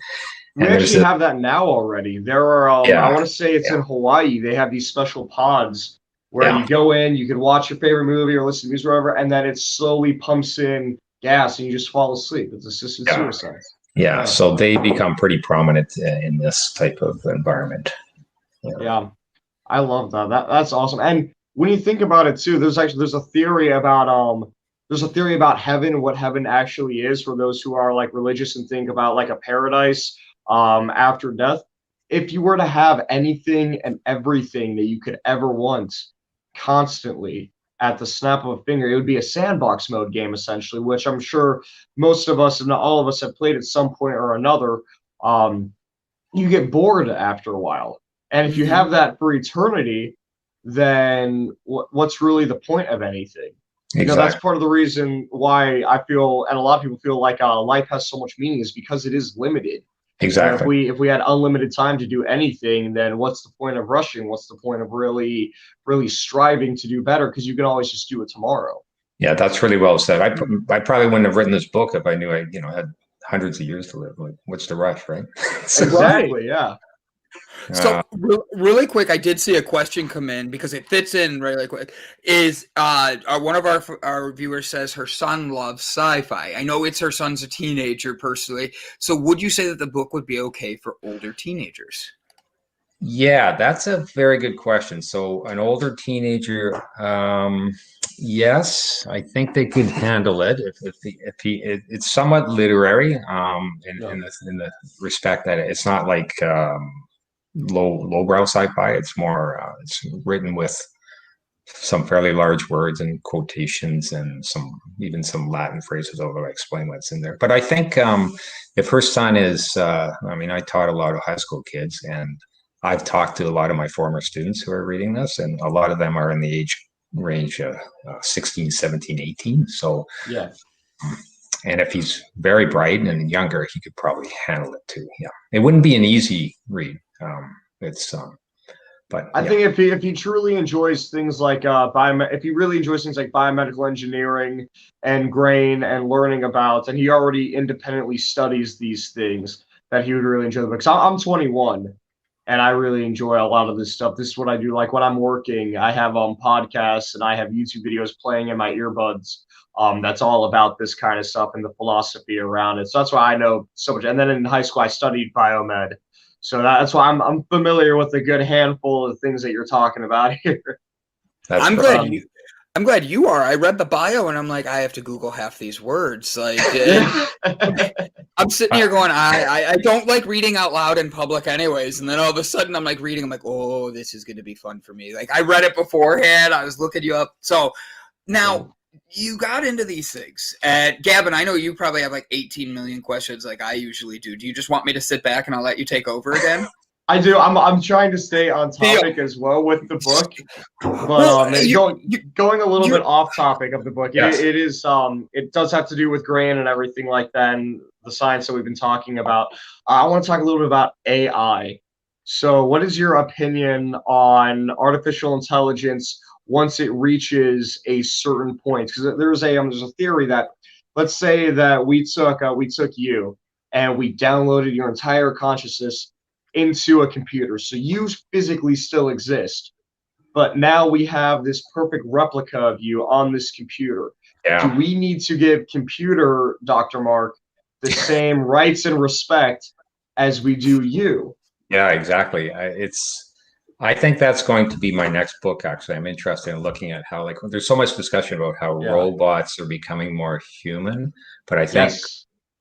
We actually have that now already. There are, I want to say it's in Hawaii. They have these special pods where you go in, you can watch your favorite movie or listen to music or whatever, and then it slowly pumps in gas and you just fall asleep. It's assisted suicide. Yeah, so they become pretty prominent in this type of environment. Yeah, I love that. That's awesome. And when you think about it too, there's a theory about heaven, what heaven actually is for those who are like religious and think about like a paradise after death. If you were to have anything and everything that you could ever want constantly at the snap of a finger, it would be a sandbox mode game essentially, which I'm sure most of us, if not all of us, have played at some point or another. You get bored after a while. And if you have that for eternity, then what's really the point of anything? That's part of the reason why I feel, and a lot of people feel like life has so much meaning is because it is limited. Exactly. If we had unlimited time to do anything, then what's the point of rushing? What's the point of really, really striving to do better? Because you can always just do it tomorrow. Yeah, that's really well said. I probably wouldn't have written this book if I knew I had hundreds of years to live. Like, what's the rush, right? Exactly. Yeah. So really quick, I did see a question come in because it fits in really quick. Is one of our viewers says her son loves sci-fi. I know her son's a teenager personally. So would you say that the book would be okay for older teenagers? Yeah, that's a very good question. So an older teenager, yes, I think they could handle it it's somewhat literary in the respect that it's not like lowbrow sci-fi. It's more it's written with some fairly large words and quotations and even some Latin phrases, although I explain what's in there. But I think if her son is, I taught a lot of high school kids, and I've talked to a lot of my former students who are reading this, and a lot of them are in the age range of 16, 17, 18. So yeah. And if he's very bright and younger, he could probably handle it too. Yeah, it wouldn't be an easy read. But I think if he truly enjoys things like if he really enjoys things like biomedical engineering and GRAIN and learning about, and he already independently studies these things, that he would really enjoy the book. So I'm 21 and I really enjoy a lot of this stuff. This is what I do. Like when I'm working, I have podcasts and I have YouTube videos playing in my earbuds. That's all about this kind of stuff and the philosophy around it. So that's why I know so much. And then in high school, I studied biomed. So that's why I'm familiar with a good handful of things that you're talking about here. I'm glad you are. I read the bio and I'm like, I have to Google half these words. Like, I'm sitting here going, I don't like reading out loud in public anyways. And then all of a sudden I'm like reading, I'm like, oh, this is going to be fun for me. Like I read it beforehand. I was looking you up. So now you got into these things. Gavin, I know you probably have like 18 million questions like I usually do. Do you just want me to sit back and I'll let you take over again? I do. I'm trying to stay on topic as well with the book, but going a little bit off topic of the book. Yes. It does have to do with grain and everything like that, and the science that we've been talking about. I want to talk a little bit about AI. So, what is your opinion on artificial intelligence once it reaches a certain point? Because there's a theory that, let's say that we took you and we downloaded your entire consciousness into a computer, so you physically still exist, but now we have this perfect replica of you on this computer. Yeah. Do we need to give computer, Dr. Mark, the same rights and respect as we do you? Yeah, exactly. I think that's going to be my next book. Actually, I'm interested in looking at how, like, there's so much discussion about how robots are becoming more human, but I think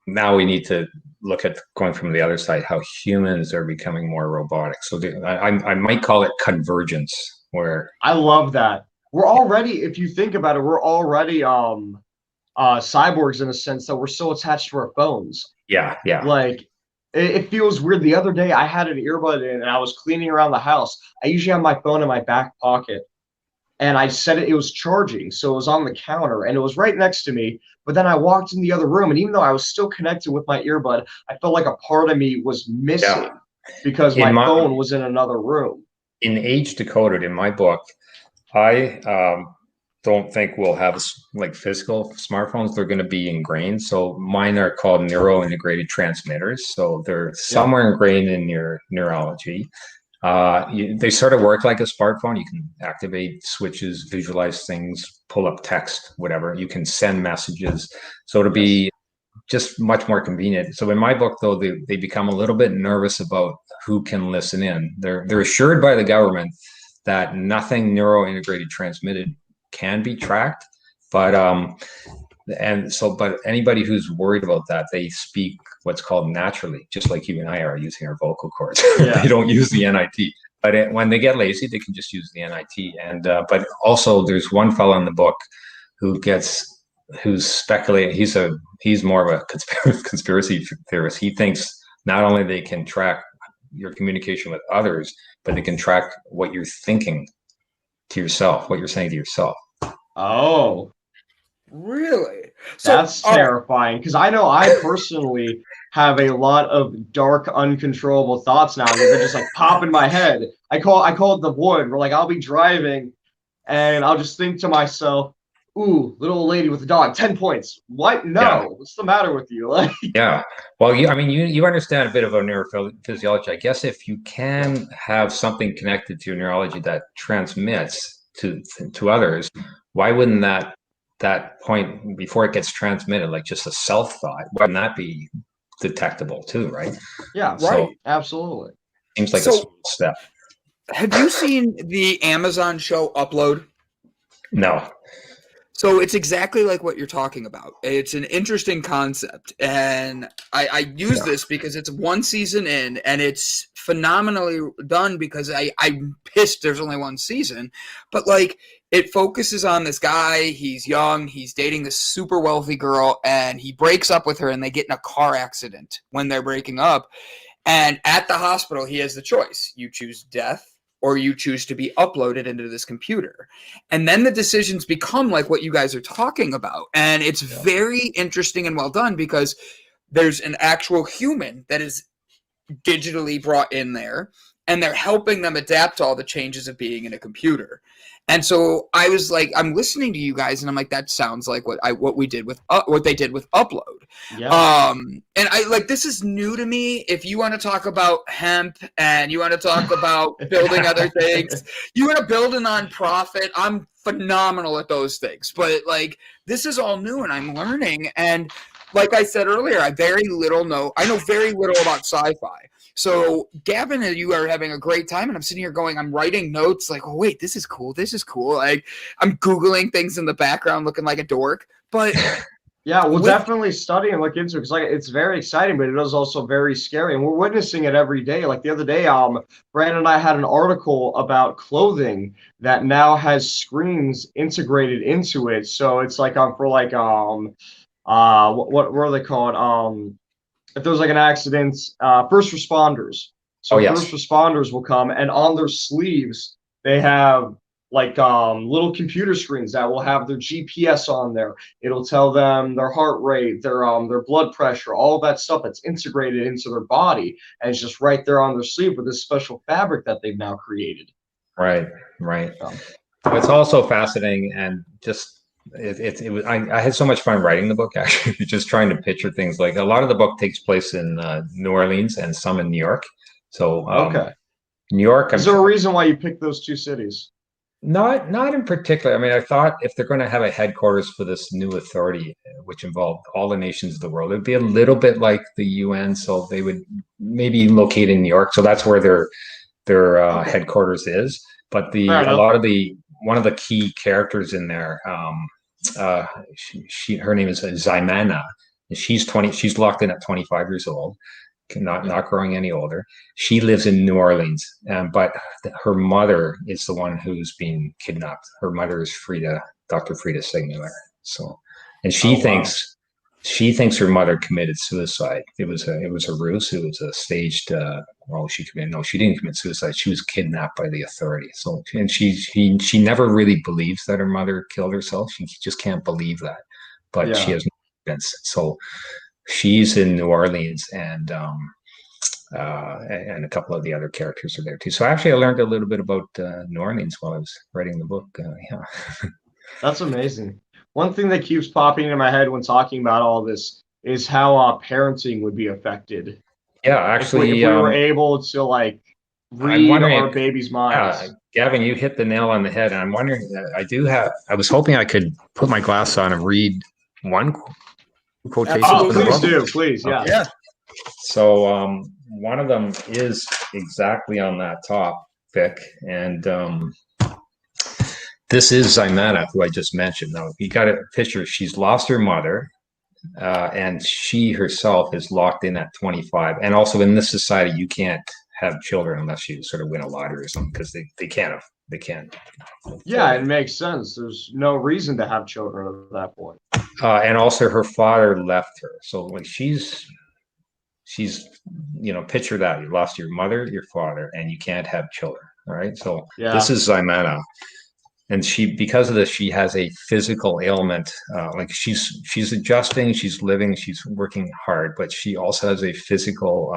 now we need to look at going from the other side, how humans are becoming more robotic. So I might call it convergence, where I love that. We're already, if you think about it, we're already cyborgs in a sense that we're so attached to our phones. Yeah. Like, it feels weird. The other day I had an earbud in and I was cleaning around the house. I usually have my phone in my back pocket, and I said it was charging, so it was on the counter and it was right next to me. But then I walked in the other room, and even though I was still connected with my earbud, I felt like a part of me was missing because my phone was in another room. In Age-Decoded, in my book, I don't think we'll have like physical smartphones. They're going to be ingrained. So mine are called neuro-integrated transmitters. So they're somewhere ingrained in your neurology. They sort of work like a smartphone. You can activate switches, visualize things, pull up text, whatever. You can send messages. So it'll be just much more convenient. So in my book, though, they become a little bit nervous about who can listen in. They're assured by the government that nothing neuro-integrated transmitted can be tracked, but anybody who's worried about that, they speak what's called naturally, just like you and I are using our vocal cords. They don't use the NIT, but when they get lazy, they can just use the NIT. And but also, there's one fellow in the book who's speculating. He's more of a conspiracy theorist. He thinks not only they can track your communication with others, but they can track what you're thinking to yourself, what you're saying to yourself. Oh, really? So, that's terrifying, because I know I personally have a lot of dark, uncontrollable thoughts now that just like pop in my head. I call it the void, where like I'll be driving and I'll just think to myself, ooh, little old lady with a dog, 10 points. What? No. What's the matter with you? Like, well, you understand a bit of neurophysiology. I guess if you can have something connected to your neurology that transmits to others, why wouldn't that point before it gets transmitted, like just a self thought, wouldn't that be detectable too, right? Yeah, right. So, absolutely. Seems like a small step. Have you seen the Amazon show Upload? No. So it's exactly like what you're talking about. It's an interesting concept, and I use this because it's one season in, and it's phenomenally done because I'm pissed there's only one season, but like it focuses on this guy. He's young, he's dating this super wealthy girl, and he breaks up with her, and they get in a car accident when they're breaking up. And at the hospital, he has the choice. You choose death, or you choose to be uploaded into this computer. And then the decisions become like what you guys are talking about. And it's very interesting and well done because there's an actual human that is digitally brought in there, and they're helping them adapt to all the changes of being in a computer. And so I was like, I'm listening to you guys, and I'm like, that sounds like what they did with Upload. Yeah. And I like, this is new to me. If you want to talk about hemp and you want to talk about building other things, you want to build a nonprofit, I'm phenomenal at those things. But like, this is all new, and I'm learning. And like I said earlier, I know very little about sci-fi. So Gavin and you are having a great time, and I'm sitting here going, I'm writing notes like, oh wait, this is cool. Like I'm Googling things in the background looking like a dork. But yeah, we'll definitely study and look into it, because like it's very exciting, but it is also very scary, and we're witnessing it every day. Like the other day, Brandon and I had an article about clothing that now has screens integrated into it. So it's like for like what are they called? If there's like an accident, first responders, So Oh, yes. first responders will come, and on their sleeves they have like little computer screens that will have their GPS on there. It'll tell them their heart rate, their blood pressure, all of that stuff that's integrated into their body, and it's just right there on their sleeve with this special fabric that they've now created. Right. It's also fascinating, and just it was. I had so much fun writing the book. Actually, just trying to picture things. Like a lot of the book takes place in New Orleans and some in New York. So Okay. New York. Is there a reason why you picked those two cities? Not in particular. I mean, I thought if they're going to have a headquarters for this new authority, which involved all the nations of the world, it'd be a little bit like the UN. So they would maybe locate in New York. So that's where their headquarters is. But one of the key characters in there, her name is Zymana, and she's locked in at 25 years old, not growing any older. She lives in New Orleans, but her mother is the one who's being kidnapped. Her mother is Dr. Frieda Sengmeuller. So, and she thinks her mother committed suicide. It was a ruse. It was a staged. She didn't commit suicide. She was kidnapped by the authorities. So, and she never really believes that her mother killed herself. She just can't believe that, but she has no evidence. So, she's in New Orleans, and a couple of the other characters are there too. So actually, I learned a little bit about New Orleans while I was writing the book. That's amazing. One thing that keeps popping into my head when talking about all this is how parenting would be affected. Yeah, actually, if we were able to like read our baby's minds. Gavin, you hit the nail on the head, and I'm wondering. I was hoping I could put my glasses on and read one quotation from the book. Please, yeah. Yeah. So one of them is exactly on that topic, and this is Zymana, who I just mentioned. Now, you got a picture. She's lost her mother, and she herself is locked in at 25. And also in this society, you can't have children unless you sort of win a lottery or something, because they can't. They can't. Yeah, it makes sense. There's no reason to have children at that point. And also her father left her. So when she's, picture that. You lost your mother, your father, and you can't have children. All right. So this is Zymana. And because of this, she has a physical ailment. Like she's adjusting, she's living, she's working hard, but she also has a physical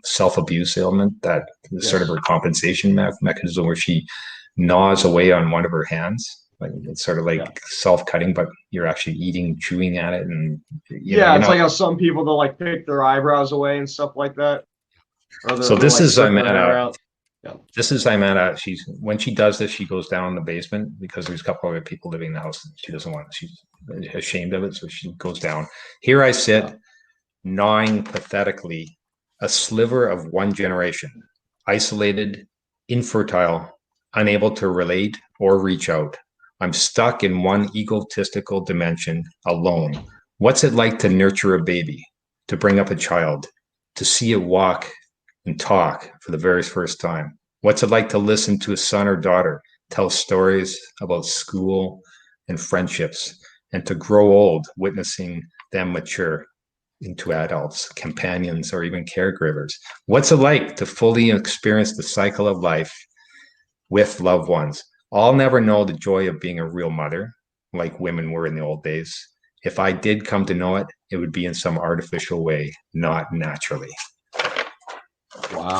self-abuse ailment that is sort of her compensation mechanism, where she gnaws away on one of her hands. Like it's sort of like self-cutting, but you're actually chewing at it, and it's like how some people they'll like pick their eyebrows away and stuff like that. So this is Zymana. This is Zymana. When she does this, she goes down in the basement because there's a couple other people living in the house. She doesn't want. She's ashamed of it, so she goes down. Here I sit, gnawing pathetically a sliver of one generation, isolated, infertile, unable to relate or reach out. I'm stuck in one egotistical dimension, alone. What's it like to nurture a baby, to bring up a child, to see it walk and talk for the very first time? What's it like to listen to a son or daughter tell stories about school and friendships, and to grow old witnessing them mature into adults, companions, or even caregivers? What's it like to fully experience the cycle of life with loved ones? I'll never know the joy of being a real mother like women were in the old days. If I did come to know it, it would be in some artificial way, not naturally. Wow.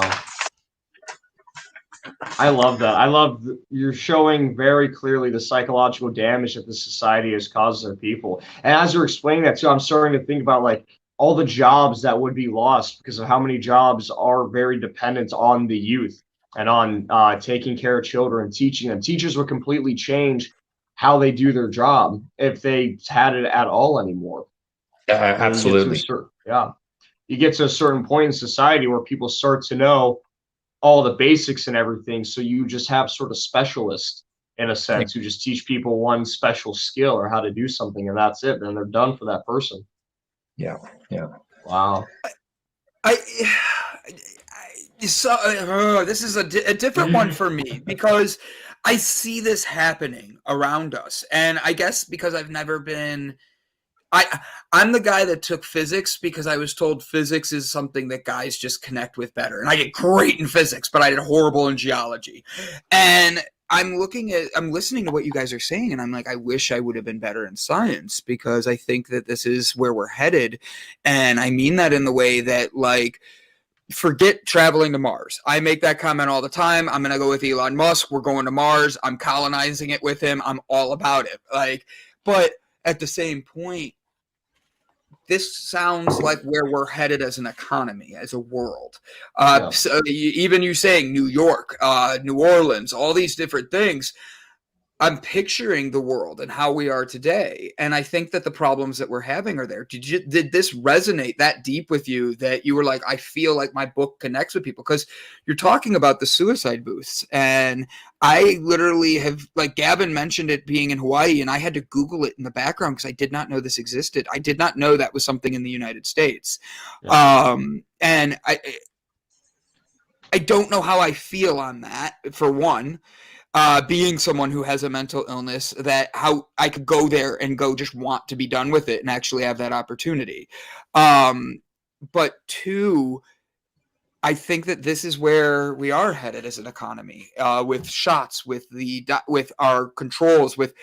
I love that. I love you're showing very clearly the psychological damage that the society has caused their people. And as you're explaining that too, I'm starting to think about like all the jobs that would be lost because of how many jobs are very dependent on the youth and on taking care of children and teaching them. Teachers would completely change how they do their job if they had it at all anymore. Yeah, absolutely. You get to a certain point in society where people start to know all the basics and everything. So you just have sort of specialists in a sense who just teach people one special skill or how to do something, and that's it. Then they're done for that person. Yeah. Wow. This is a different one for me because I see this happening around us, and I guess because I've never been I'm the guy that took physics because I was told physics is something that guys just connect with better. And I did great in physics, but I did horrible in geology. And I'm listening to what you guys are saying, and I'm like, I wish I would have been better in science, because I think that this is where we're headed. And I mean that in the way that, like, forget traveling to Mars. I make that comment all the time. I'm going to go with Elon Musk. We're going to Mars. I'm colonizing it with him. I'm all about it. Like, but at the same point, this sounds like where we're headed as an economy, as a world. So even you saying New York, New Orleans, all these different things, I'm picturing the world and how we are today. And I think that the problems that we're having are there. Did this resonate that deep with you that you were like, I feel like my book connects with people? Because you're talking about the suicide booths. And I literally have, like Gavin mentioned it being in Hawaii, and I had to Google it in the background because I did not know this existed. I did not know that was something in the United States. And I don't know how I feel on that, for one. Being someone who has a mental illness, that how I could go there and go just want to be done with it and actually have that opportunity. But two, I think that this is where we are headed as an economy, with shots, with our controls, with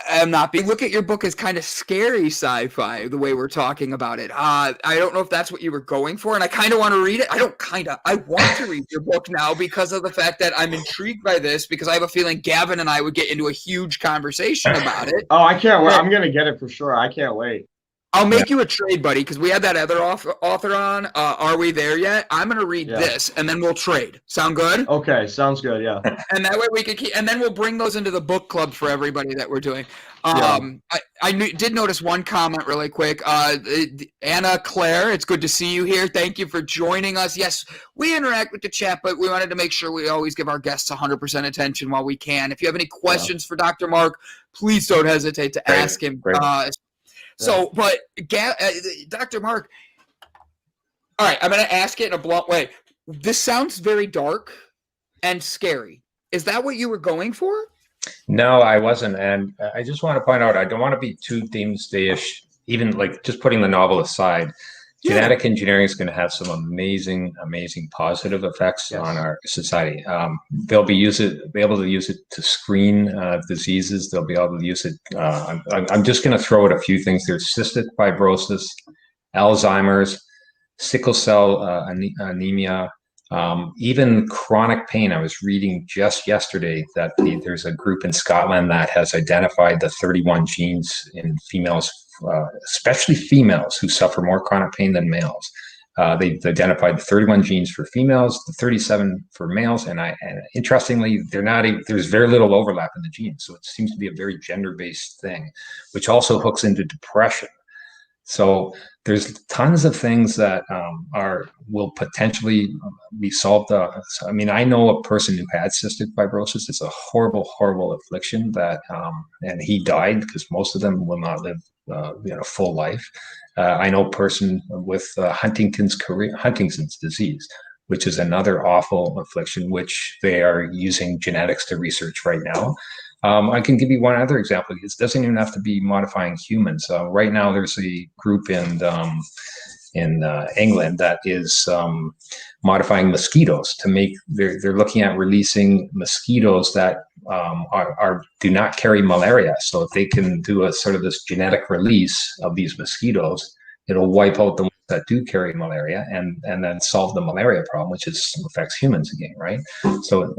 I'm not being look at your book as kind of scary sci-fi, the way we're talking about it. I don't know if that's what you were going for, and I kind of want to read it. I want to read your book now because of the fact that I'm intrigued by this, because I have a feeling Gavin and I would get into a huge conversation about it. Oh, I can't wait. I'm going to get it for sure. I can't wait. I'll make you a trade, buddy, because we had that other author on. Are we there yet? I'm going to read this, and then we'll trade. Sound good? Okay, sounds good, yeah. And that way we can keep, and then we'll bring those into the book club for everybody that we're doing. I did notice one comment really quick. Anna Claire, it's good to see you here. Thank you for joining us. Yes, we interact with the chat, but we wanted to make sure we always give our guests 100% attention while we can. If you have any questions for Dr. Mark, please don't hesitate to ask him. But Dr. Mark, all right, I'm going to ask it in a blunt way. This sounds very dark and scary. Is that what you were going for? No, I wasn't. And I just want to point out, I don't want to be too doomsday-ish, even like just putting the novel aside. Genetic engineering is going to have some amazing, amazing positive effects on our society. They'll be able to use it to screen diseases. They'll be able to use it. I'm just going to throw out a few things. There's cystic fibrosis, Alzheimer's, sickle cell anemia, even chronic pain. I was reading just yesterday that there's a group in Scotland that has identified the 31 genes in females, especially females, who suffer more chronic pain than males. They've identified the 31 genes for females, the 37 for males, and interestingly, there's very little overlap in the genes. So it seems to be a very gender-based thing, which also hooks into depression. So there's tons of things that will potentially be solved. I mean, I know a person who had cystic fibrosis. It's a horrible, horrible affliction and he died because most of them will not live a full life. I know a person with Huntington's disease, which is another awful affliction, which they are using genetics to research right now. I can give you one other example. It doesn't even have to be modifying humans. Right now, there's a group in England that is modifying mosquitoes to make. They're looking at releasing mosquitoes that do not carry malaria. So if they can do a sort of this genetic release of these mosquitoes, it'll wipe out the ones that do carry malaria and then solve the malaria problem, which affects humans again, right? So,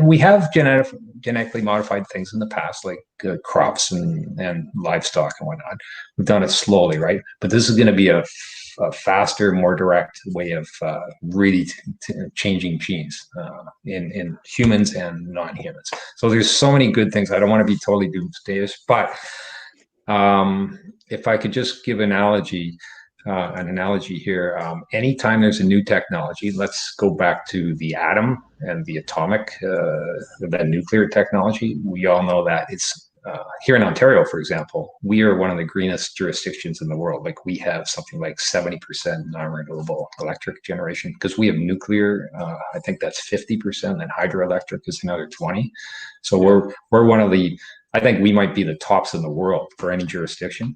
we have genetically modified things in the past, like crops and livestock and whatnot. We've done it slowly, right? But this is going to be a faster, more direct way of really changing genes in humans and non-humans. So there's so many good things. I don't want to be totally doomsdayish, but if I could just give an analogy here, anytime there's a new technology, let's go back to the atom and the atomic, the nuclear technology. We all know that it's here in Ontario, for example, we are one of the greenest jurisdictions in the world. Like we have something like 70% non-renewable electric generation because we have nuclear. I think that's 50%, and hydroelectric is another 20. So we're one of the. I think we might be the tops in the world for any jurisdiction.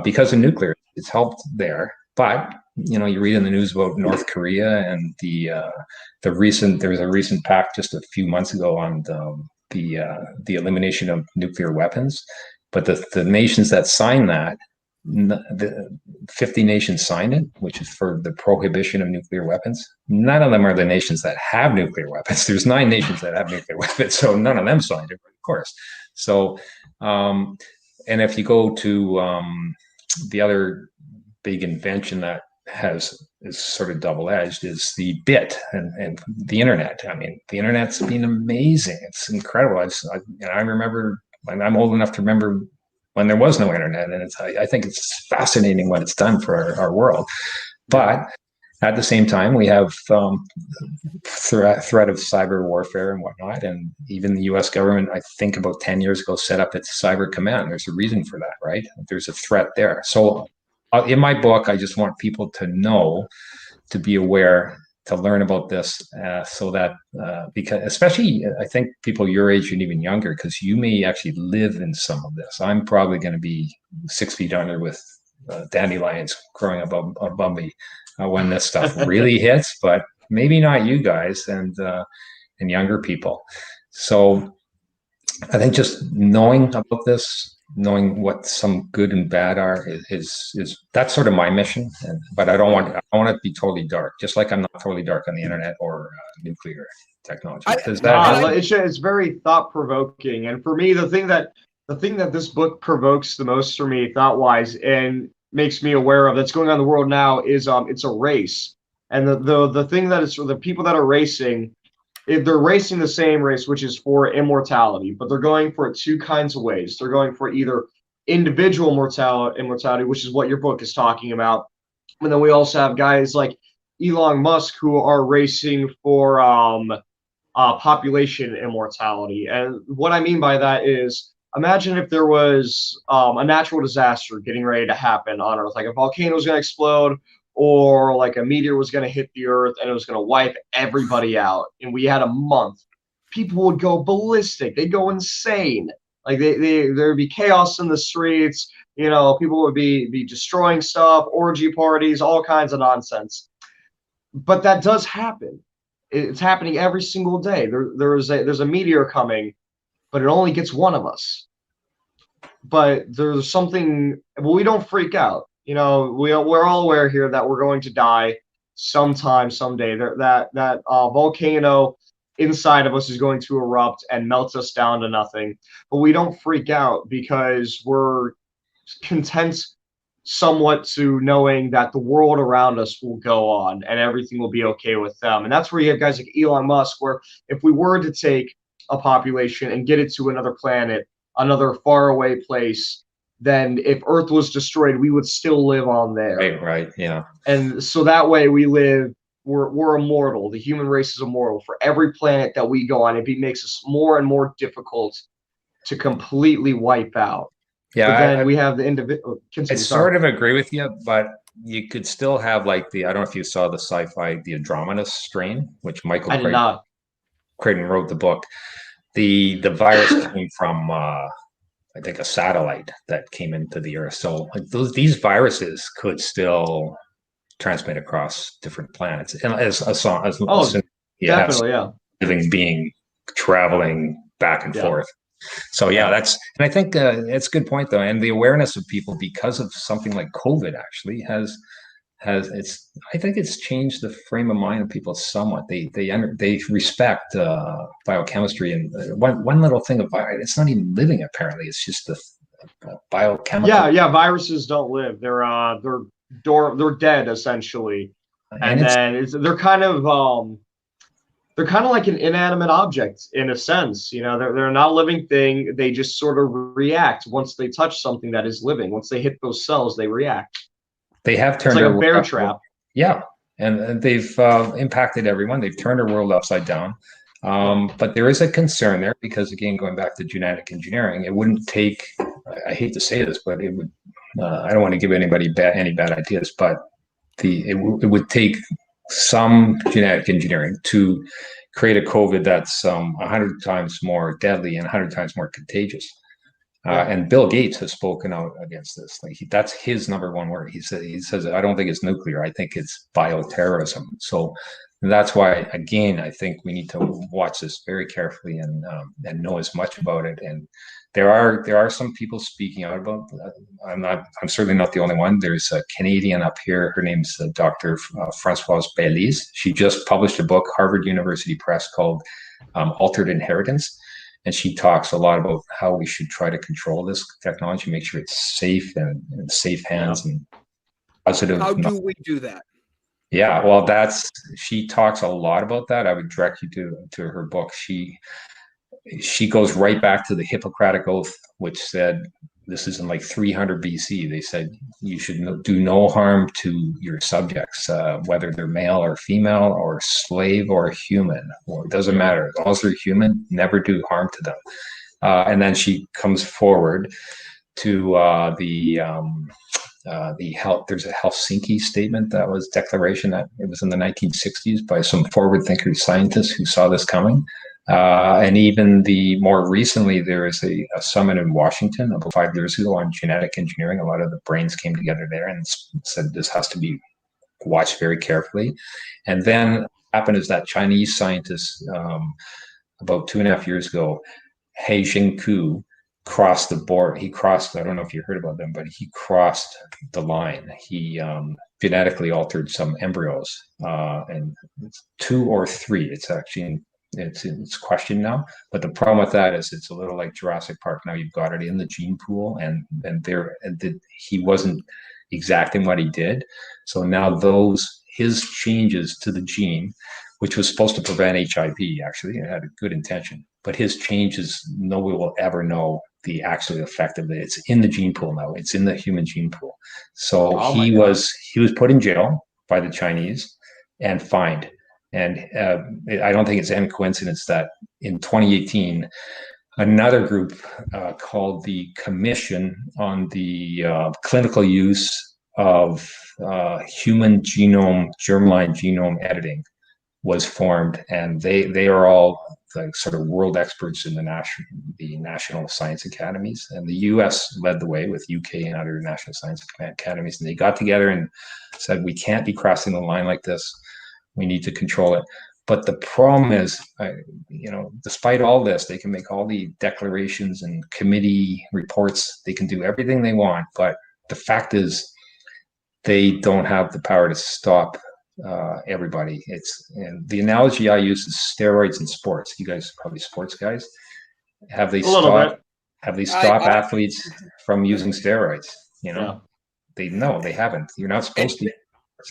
because of nuclear. It's helped there, but you read in the news about North Korea and there was a recent pact just a few months ago on the elimination of nuclear weapons, but the nations that signed that, the 50 nations signed it, which is for the prohibition of nuclear weapons. None of them are the nations that have nuclear weapons. There's 9 nations that have nuclear weapons, so none of them signed it, of course. So, and if you go to the other big invention that is sort of double-edged is the bit and the internet. I mean, the internet's been amazing. It's incredible. I remember, I'm old enough to remember when there was no internet, and I think it's fascinating what it's done for our world. But at the same time, we have threat of cyber warfare and whatnot, and even the U.S. government, I think about 10 years ago, set up its cyber command. There's a reason for that, right? There's a threat there. So in my book, I just want people to know, to be aware, to learn about this, so that because especially I think people your age and even younger, because you may actually live in some of this. I'm probably going to be 6 feet under with dandelions growing above me when this stuff really hits, but maybe not you guys and younger people. So I think just knowing about this, knowing what some good and bad are is that's sort of my mission. But I don't want it to be totally dark, just like I'm not totally dark on the internet or nuclear technology. It's very thought-provoking. And for me, the thing that this book provokes the most for me thought-wise and makes me aware of that's going on in the world now is it's a race. And the thing that is for the people that are racing, if they're racing the same race, which is for immortality, but they're going for it 2 kinds of ways. They're going for either individual immortality, which is what your book is talking about. And then we also have guys like Elon Musk who are racing for population immortality. And what I mean by that is, imagine if there was a natural disaster getting ready to happen on Earth, like a volcano was going to explode, or like a meteor was going to hit the Earth and it was going to wipe everybody out, and we had a month. People would go ballistic. They'd go insane. Like there'd be chaos in the streets. People would be destroying stuff, orgy parties, all kinds of nonsense. But that does happen. It's happening every single day. There's a meteor coming, but it only gets one of us. But there's something. Well, we don't freak out. We're all aware here that we're going to die sometime, someday. That volcano inside of us is going to erupt and melt us down to nothing. But we don't freak out because we're content somewhat to knowing that the world around us will go on and everything will be okay with them. And that's where you have guys like Elon Musk, where if we were to take a population and get it to another planet, another faraway place, then if Earth was destroyed, we would still live on there. Right, yeah. And so that way we live, we're immortal. The human race is immortal. For every planet that we go on, it makes us more and more difficult to completely wipe out. Yeah, but then we have the individual. I sort of agree with you, but you could still have like I don't know if you saw the SciFi, the Andromeda strain, which Michael Crichton wrote the book. The virus came from I think a satellite that came into the Earth. So like these viruses could still transmit across different planets, and as definitely, living being traveling back and forth. So and I think it's a good point though, and the awareness of people because of something like COVID actually has I think it's changed the frame of mind of people somewhat. They respect biochemistry, and one little thing of virus, it's not even living apparently. It's just the biochemical. Yeah. Viruses don't live. They're dead essentially, and then they're kind of like an inanimate object in a sense. They're not a living thing. They just sort of react once they touch something that is living. Once they hit those cells, they react. They have turned it's like a bear trap. Yeah, and they've impacted everyone. They've turned our world upside down. But there is a concern there because, again, going back to genetic engineering, it wouldn't take. I hate to say this, but it would. I don't want to give anybody any bad ideas, but it would take some genetic engineering to create a COVID that's 100 times more deadly and 100 times more contagious. And Bill Gates has spoken out against this. Like that's his number one word. He says, I don't think it's nuclear. I think it's bioterrorism. So that's why, again, I think we need to watch this very carefully and know as much about it. And there are some people speaking out about. I'm certainly not the only one. There's a Canadian up here. Her name's Dr. Françoise Baylis. She just published a book, Harvard University Press, called Altered Inheritance. And she talks a lot about how we should try to control this technology, make sure it's safe and in safe hands and positive. How do we do that? Yeah, well, she talks a lot about that. I would direct you to her book. She goes right back to the Hippocratic Oath, which said, this is in like 300 BC. They said you should do no harm to your subjects, whether they're male or female or slave or human. Well, it doesn't matter. As long as they're human, never do harm to them. And then she comes forward to there's a Helsinki statement that was declaration that it was in the 1960s by some forward-thinking scientists who saw this coming. And even more recently, there is a summit in Washington about 5 years ago on genetic engineering. A lot of the brains came together there and said this has to be watched very carefully. And then what happened is that Chinese scientist about 2.5 years ago, He Jiankui, crossed the board. He crossed, I don't know if you heard about them, but he crossed the line. He genetically altered some embryos, and it's 2 or 3. It's actually it's questioned now. But the problem with that is it's a little like Jurassic Park. Now you've got it in the gene pool, and he wasn't exacting what he did. So now his changes to the gene, which was supposed to prevent HIV, actually, it had a good intention, but his changes, nobody will ever know the actual effect of it. It's in the gene pool now. It's in the human gene pool. So he was put in jail by the Chinese and fined. And I don't think it's any coincidence that in 2018, another group called the Commission on the Clinical Use of Human Genome, Germline Genome Editing was formed. And they are all like sort of world experts in the national science academies. And the US led the way with UK and other national science academies. And they got together and said, we can't be crossing the line like this. We need to control it. But the problem is, despite all this, they can make all the declarations and committee reports. They can do everything they want. But the fact is, they don't have the power to stop everybody. And the analogy I use is steroids in sports. You guys are probably sports guys. Have they stopped athletes from using steroids? No, they haven't. You're not supposed to.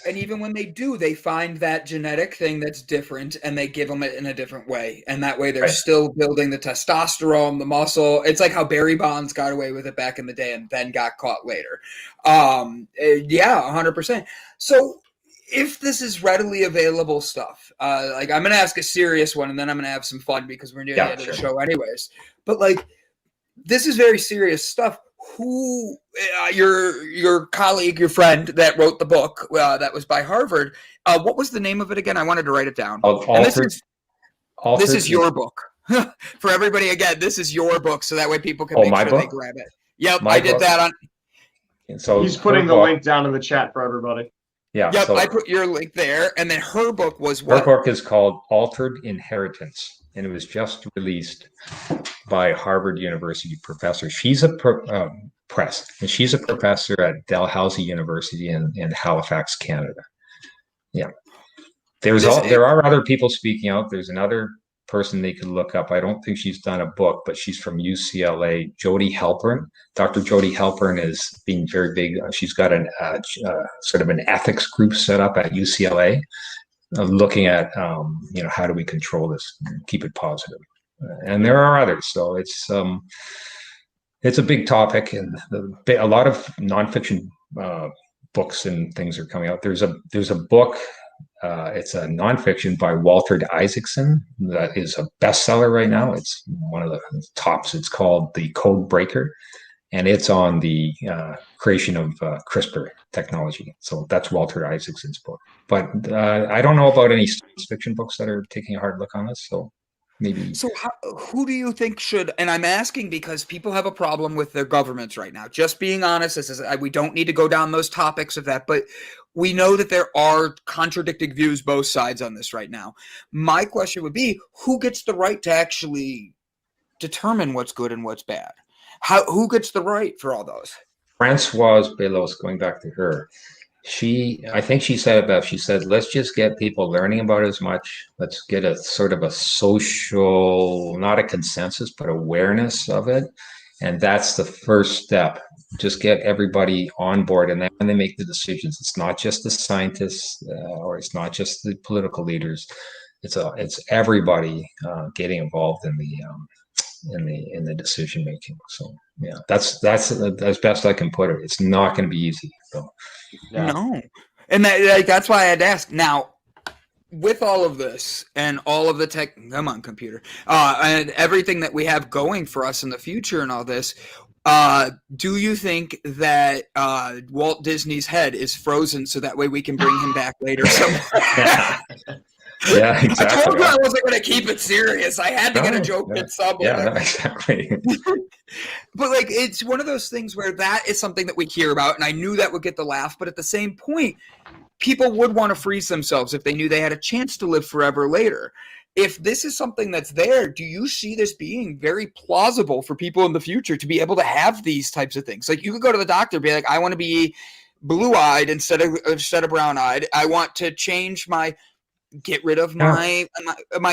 And even when they do, they find that genetic thing that's different and they give them it in a different way. And that way they're still building the testosterone, the muscle. It's like how Barry Bonds got away with it back in the day and then got caught later. 100%. So if this is readily available stuff, like I'm going to ask a serious one and then I'm going to have some fun because we're near the end of the show anyways. But like, this is very serious stuff. Who your colleague, your friend that wrote the book that was by Harvard, what was the name of it again? I wanted to write it down. This is your book. For everybody, again, this is your book, so that way people can make sure they grab it. Yep, I did that on. And so he's putting the link down in the chat for everybody. Yeah. Yep, I put your link there, and then her book was what? Her book is called Altered Inheritance, and it was just released by Harvard University professor. She's a she's a professor at Dalhousie University in Halifax, Canada. Yeah, there are other people speaking out. There's another person they could look up. I don't think she's done a book, but she's from UCLA. Jody Halpern. Dr. Jody Halpern is being very big. She's got an sort of an ethics group set up at UCLA, looking at how do we control this, and keep it positive. And there are others. So it's a big topic, and a lot of nonfiction books and things are coming out. There's a book. It's a nonfiction by Walter Isaacson that is a bestseller right now. It's one of the tops. It's called The Code Breaker, and it's on the creation of CRISPR technology. So that's Walter Isaacson's book. But I don't know about any science fiction books that are taking a hard look on this. So maybe. So who do you think should, and I'm asking because people have a problem with their governments right now. Just being honest, we don't need to go down those topics of that, but we know that there are contradicting views, both sides on this right now. My question would be, who gets the right to actually determine what's good and what's bad? Who gets the right for all those? Françoise Belos, going back to her, I think she said it best. She said, let's just get people learning about it as much. Let's get a sort of a social, not a consensus, but awareness of it. And that's the first step. Just get everybody on board. And then when they make the decisions, it's not just the scientists or it's not just the political leaders. It's everybody getting involved in the decision making. So yeah, that's as best I can put it. It's not going to be easy. So. Yeah. No. And that's why I had to ask. Now, with all of this and all of the tech, come on, computer, and everything that we have going for us in the future and all this, do you think that Walt Disney's head is frozen so that way we can bring him back later somewhere? Yeah, exactly. I told you I wasn't going to keep it serious. I had to get a joke in somewhere. Yeah, exactly. But like, it's one of those things where that is something that we hear about, and I knew that would get the laugh. But at the same point, people would want to freeze themselves if they knew they had a chance to live forever later. If this is something that's there, do you see this being very plausible for people in the future to be able to have these types of things? Like, you could go to the doctor and be like, I want to be blue-eyed instead of brown-eyed. I want to change get rid of my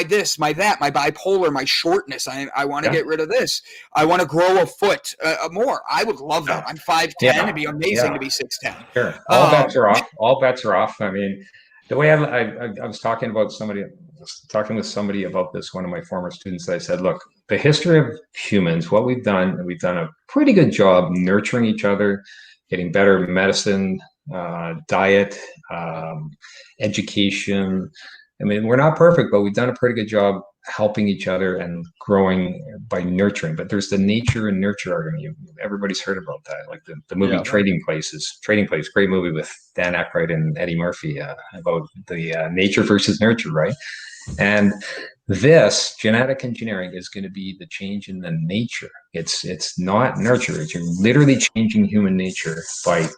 this, my that, my bipolar, my shortness. I want to get rid of this. I want to grow a foot more. I would love that. I'm 5'10". It'd be amazing to be 6'10". Sure. All bets are off. All bets are off. I mean, the way I was talking with somebody about this, one of my former students, I said, look, the history of humans, what we've done a pretty good job nurturing each other, getting better medicine, diet, education. I mean, we're not perfect, but we've done a pretty good job helping each other and growing by nurturing. But there's the nature and nurture argument. Everybody's heard about that, like the movie Trading Place, great movie with Dan Aykroyd and Eddie Murphy about the nature versus nurture, right? And this genetic engineering is going to be the change in the nature. It's not nurture. You're literally changing human nature by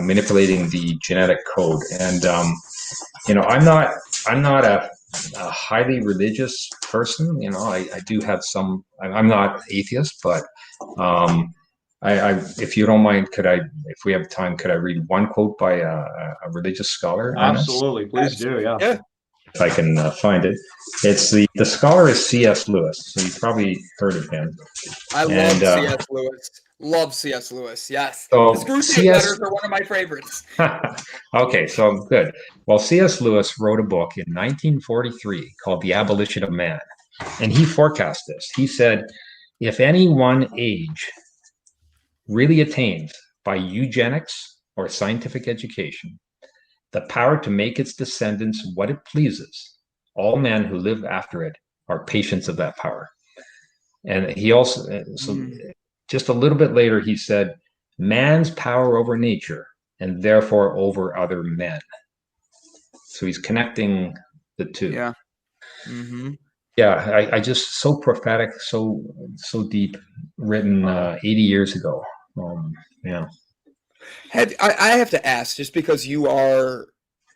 manipulating the genetic code. And I'm not a highly religious person. I do have some. I'm not atheist, but if you don't mind, if we have time, could I read one quote by a religious scholar? Absolutely, please do. Yeah. If I can find it. It's the scholar is C.S. Lewis. So you've probably heard of him. I love C.S. Lewis. Love C.S. Lewis. Yes. So His Crusade letters are one of my favorites. Okay, so good. Well, C.S. Lewis wrote a book in 1943 called The Abolition of Man. And he forecast this. He said, if any one age really attains by eugenics or scientific education the power to make its descendants what it pleases, all men who live after it are patients of that power. And he also, just a little bit later, he said, man's power over nature and therefore over other men. So he's connecting the two. Yeah. Mm-hmm. Yeah, I just, so prophetic, so deep, written 80 years ago. Yeah. I have to ask, just because you are,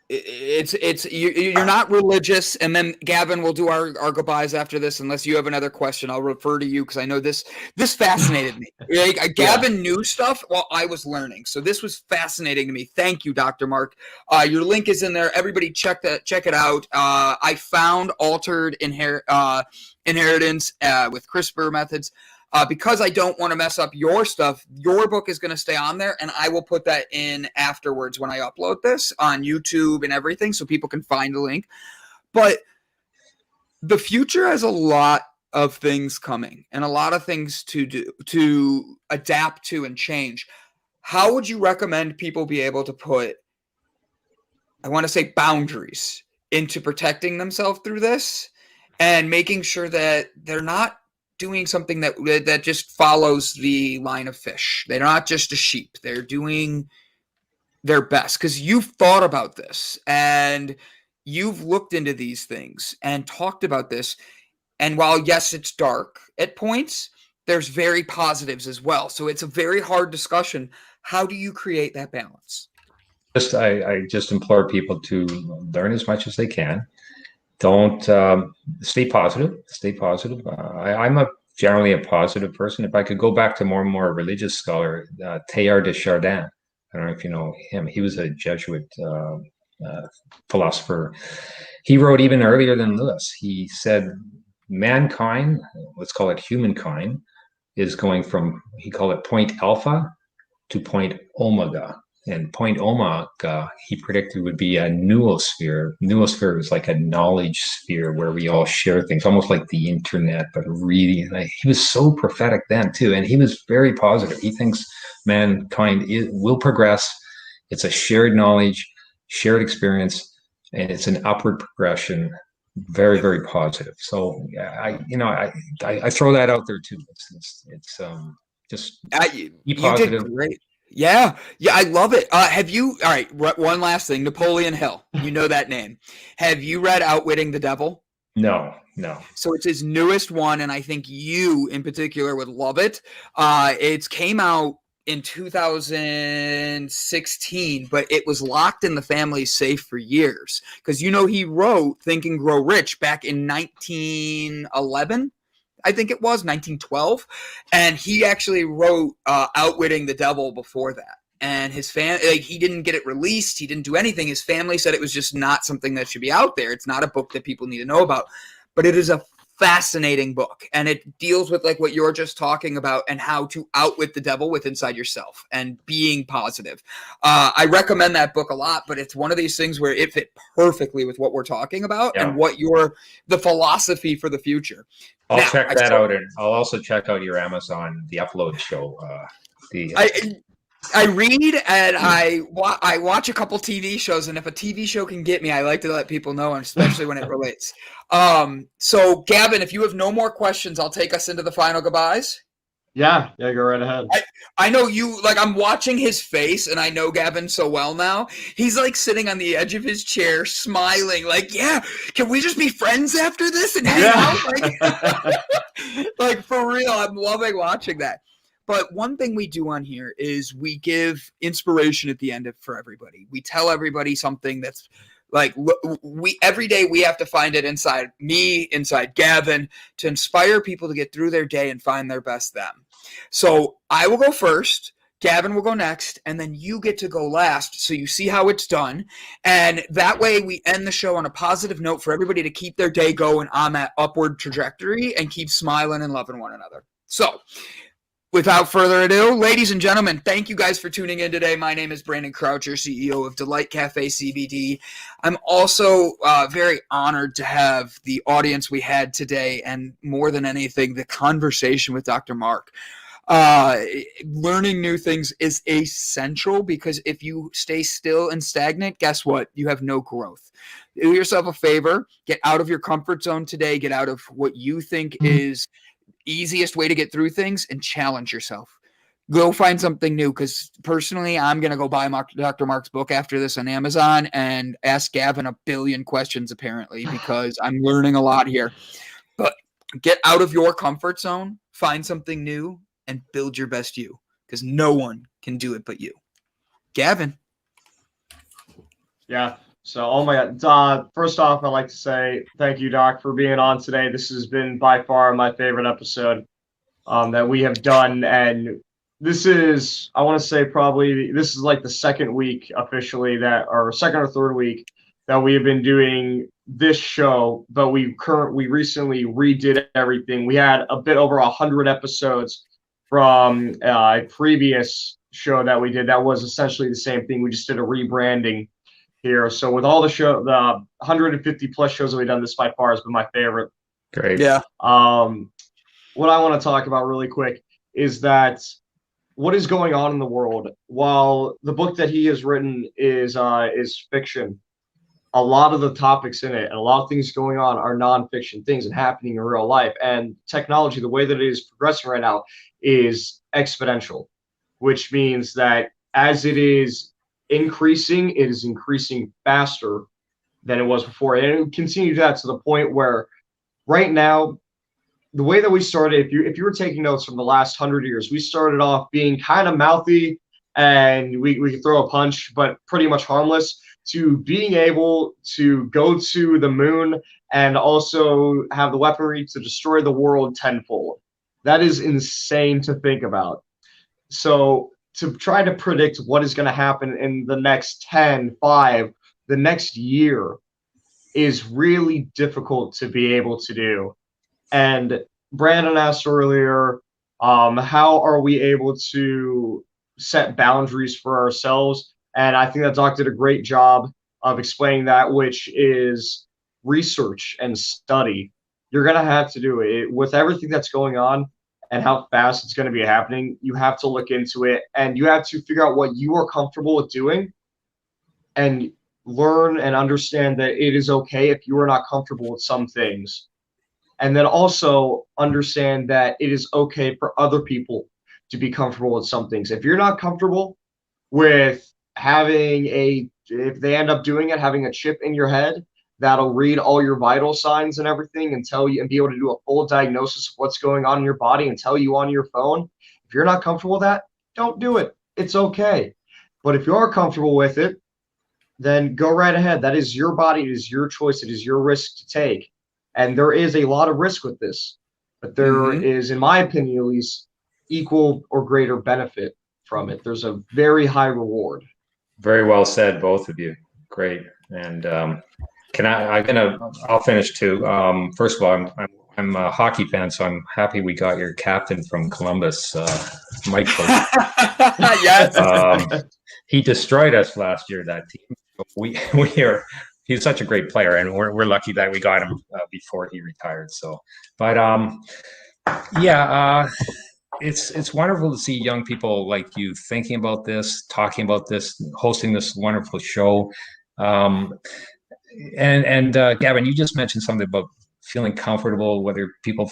you're not religious, and then Gavin will do our goodbyes after this. Unless you have another question, I'll refer to you because I know this fascinated me. Gavin knew stuff while I was learning, so this was fascinating to me. Thank you, Dr. Mark. Your link is in there. Everybody check it out. I found altered inheritance with CRISPR methods. Because I don't want to mess up your stuff, your book is going to stay on there, and I will put that in afterwards when I upload this on YouTube and everything so people can find the link. But the future has a lot of things coming and a lot of things to do, to adapt to and change. How would you recommend people be able to put, I want to say, boundaries into protecting themselves through this and making sure that they're not doing something that just follows the line of fish? They're not just a sheep. They're doing their best, because you've thought about this and you've looked into these things and talked about this. And while, yes, it's dark at points, there's very positives as well. So it's a very hard discussion. How do you create that balance? I just implore people to learn as much as they can. Don't stay positive. Stay positive. I'm generally a positive person. If I could go back to more religious scholar, Teilhard de Chardin. I don't know if you know him. He was a Jesuit philosopher. He wrote even earlier than Lewis. He said mankind, let's call it humankind, is going from, he called it point alpha to point omega. And point omega, he predicted, would be a noosphere. Noosphere is like a knowledge sphere where we all share things, almost like the internet, but really, like, he was so prophetic then too. And he was very positive. He thinks mankind will progress. It's a shared knowledge, shared experience, and it's an upward progression. Very, very positive. So I throw that out there too. It's just be positive. You did great. Yeah, I love it. Have you? All right, one last thing. Napoleon Hill. You know that name. Have you read Outwitting the Devil? No. So it's his newest one, and I think you in particular would love it. It came out in 2016, but it was locked in the family safe for years because he wrote Think and Grow Rich back in 1911. I think it was 1912, and he actually wrote Outwitting the Devil before that. And his family, he didn't get it released. He didn't do anything. His family said it was just not something that should be out there. It's not a book that people need to know about, but it is a fascinating book, and it deals with like what you're just talking about and how to outwit the devil with inside yourself and being positive. I recommend that book a lot, but it's one of these things where it fit perfectly with what we're talking about and what the philosophy for the future. I'll check that out, and I'll also check out your Amazon, The Upload Show. I read and I watch a couple TV shows, and if a TV show can get me, I like to let people know, and especially when it relates. So Gavin, if you have no more questions, I'll take us into the final goodbyes. Yeah, go right ahead. I know you, like, I'm watching his face, and I know Gavin so well now. He's like sitting on the edge of his chair, smiling, like, yeah, can we just be friends after this and hang out? Like, for real, I'm loving watching that. But one thing we do on here is we give inspiration at the end for everybody. We tell everybody something that's like, every day we have to find it inside me, inside Gavin, to inspire people to get through their day and find their best them. So I will go first, Gavin will go next, and then you get to go last, so you see how it's done. And that way we end the show on a positive note for everybody to keep their day going on that upward trajectory and keep smiling and loving one another. So without further ado, ladies and gentlemen, thank you guys for tuning in today. My name is Brandon Croucher, CEO of Delight Cafe CBD. I'm also very honored to have the audience we had today, and more than anything, the conversation with Dr. Mark. Learning new things is essential, because if you stay still and stagnant, guess what? You have no growth. Do yourself a favor, get out of your comfort zone today, get out of what you think is easiest way to get through things, and challenge yourself. Go find something new, because personally, I'm going to go buy Dr. Mark's book after this on Amazon and ask Gavin a billion questions, apparently, because I'm learning a lot here. But get out of your comfort zone, find something new, and build your best you, because no one can do it but you. Gavin. Yeah. So, oh my God. First off, I'd like to say thank you, Doc, for being on today. This has been by far my favorite episode that we have done. And this is, I want to say probably, this is like the second week officially or second or third week that we have been doing this show, but we recently redid everything. We had a bit over 100 episodes from a previous show that we did that was essentially the same thing. We just did a rebranding here. So with all the 150 plus shows that we've done, this by far has been my favorite. Great. Yeah. What I want to talk about really quick is that what is going on in the world. While the book that he has written is fiction, a lot of the topics in it and a lot of things going on are nonfiction things and happening in real life. And technology, the way that it is progressing right now, is exponential, which means that as it is increasing, it is increasing faster than it was before. And it will continue that to the point where right now the way that we started, if you were taking notes from the last 100 years, we started off being kind of mouthy and we could throw a punch, but pretty much harmless, to being able to go to the moon and also have the weaponry to destroy the world tenfold. That is insane to think about. So to try to predict what is going to happen in the next 10, 5, the next year is really difficult to be able to do. And Brandon asked earlier, how are we able to set boundaries for ourselves? And I think that Doc did a great job of explaining that, which is research and study. You're going to have to do it with everything that's going on and how fast it's going to be happening. You have to look into it and you have to figure out what you are comfortable with doing and learn and understand that it is okay if you are not comfortable with some things. And then also understand that it is okay for other people to be comfortable with some things. If you're not comfortable with if they end up doing it, having a chip in your head that'll read all your vital signs and everything and tell you and be able to do a full diagnosis of what's going on in your body and tell you on your phone, if you're not comfortable with that, don't do it. It's okay. But if you are comfortable with it, then go right ahead. That is your body. It is your choice. It is your risk to take. And there is a lot of risk with this, but there is, in my opinion, at least equal or greater benefit from it. There's a very high reward. Very well said, both of you. Great. And I'll finish too. First of all, I'm a hockey fan, so I'm happy we got your captain from Columbus, Mike. Yes. He destroyed us last year, that team. He's such a great player, and we're lucky that we got him before he retired. So, but it's wonderful to see young people like you thinking about this, talking about this, hosting this wonderful show. And Gavin, you just mentioned something about feeling comfortable. Whether people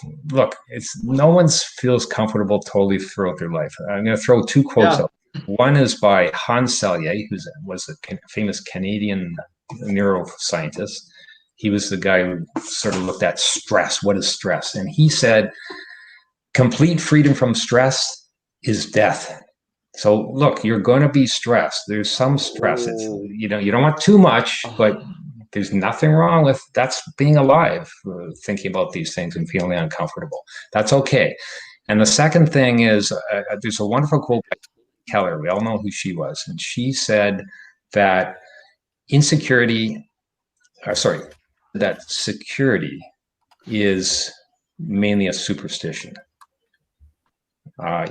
no one feels comfortable totally throughout their life. I'm going to throw two quotes out. One is by Hans Selye, who was a famous Canadian neuroscientist. He was the guy who sort of looked at stress. What is stress? And he said, complete freedom from stress is death. So look, you're going to be stressed. There's some stress. It's, you don't want too much, but there's nothing wrong with that's being alive, thinking about these things and feeling uncomfortable. That's okay. And the second thing is, there's a wonderful quote by Keller. We all know who she was. And she said that that security is mainly a superstition.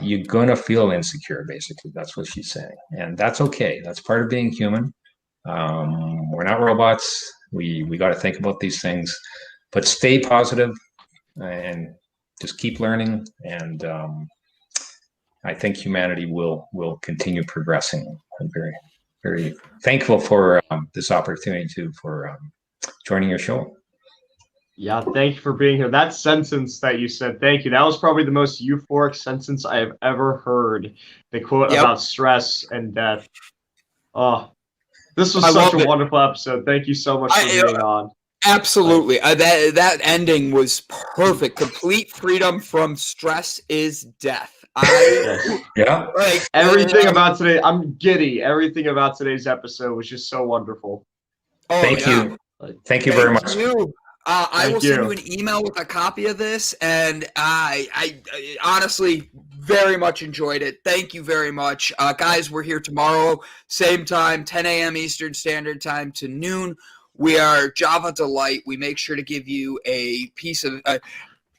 You're going to feel insecure, basically. That's what she's saying. And that's okay. That's part of being human. We're not robots. We got to think about these things, but stay positive and just keep learning. And I think humanity will continue progressing. I'm very, very thankful for this opportunity for joining your show. Yeah, thank you for being here. That sentence that you said, thank you. That was probably the most euphoric sentence I have ever heard. The quote about stress and death. Oh, this was such a wonderful episode. Thank you so much for being on. Absolutely. That ending was perfect. Complete freedom from stress is death. Everything about today, I'm giddy. Everything about today's episode was just so wonderful. Oh, Thank you. Thank you very much. I will send you an email with a copy of this, and I honestly very much enjoyed it. Thank you very much. Guys, we're here tomorrow, same time, 10 a.m. Eastern Standard Time to noon. We are Java Delight. We make sure to give you a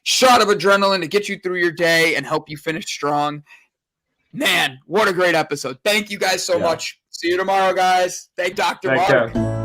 shot of adrenaline to get you through your day and help you finish strong. Man, what a great episode. Thank you guys so much. See you tomorrow, guys. Thank Dr. Mark.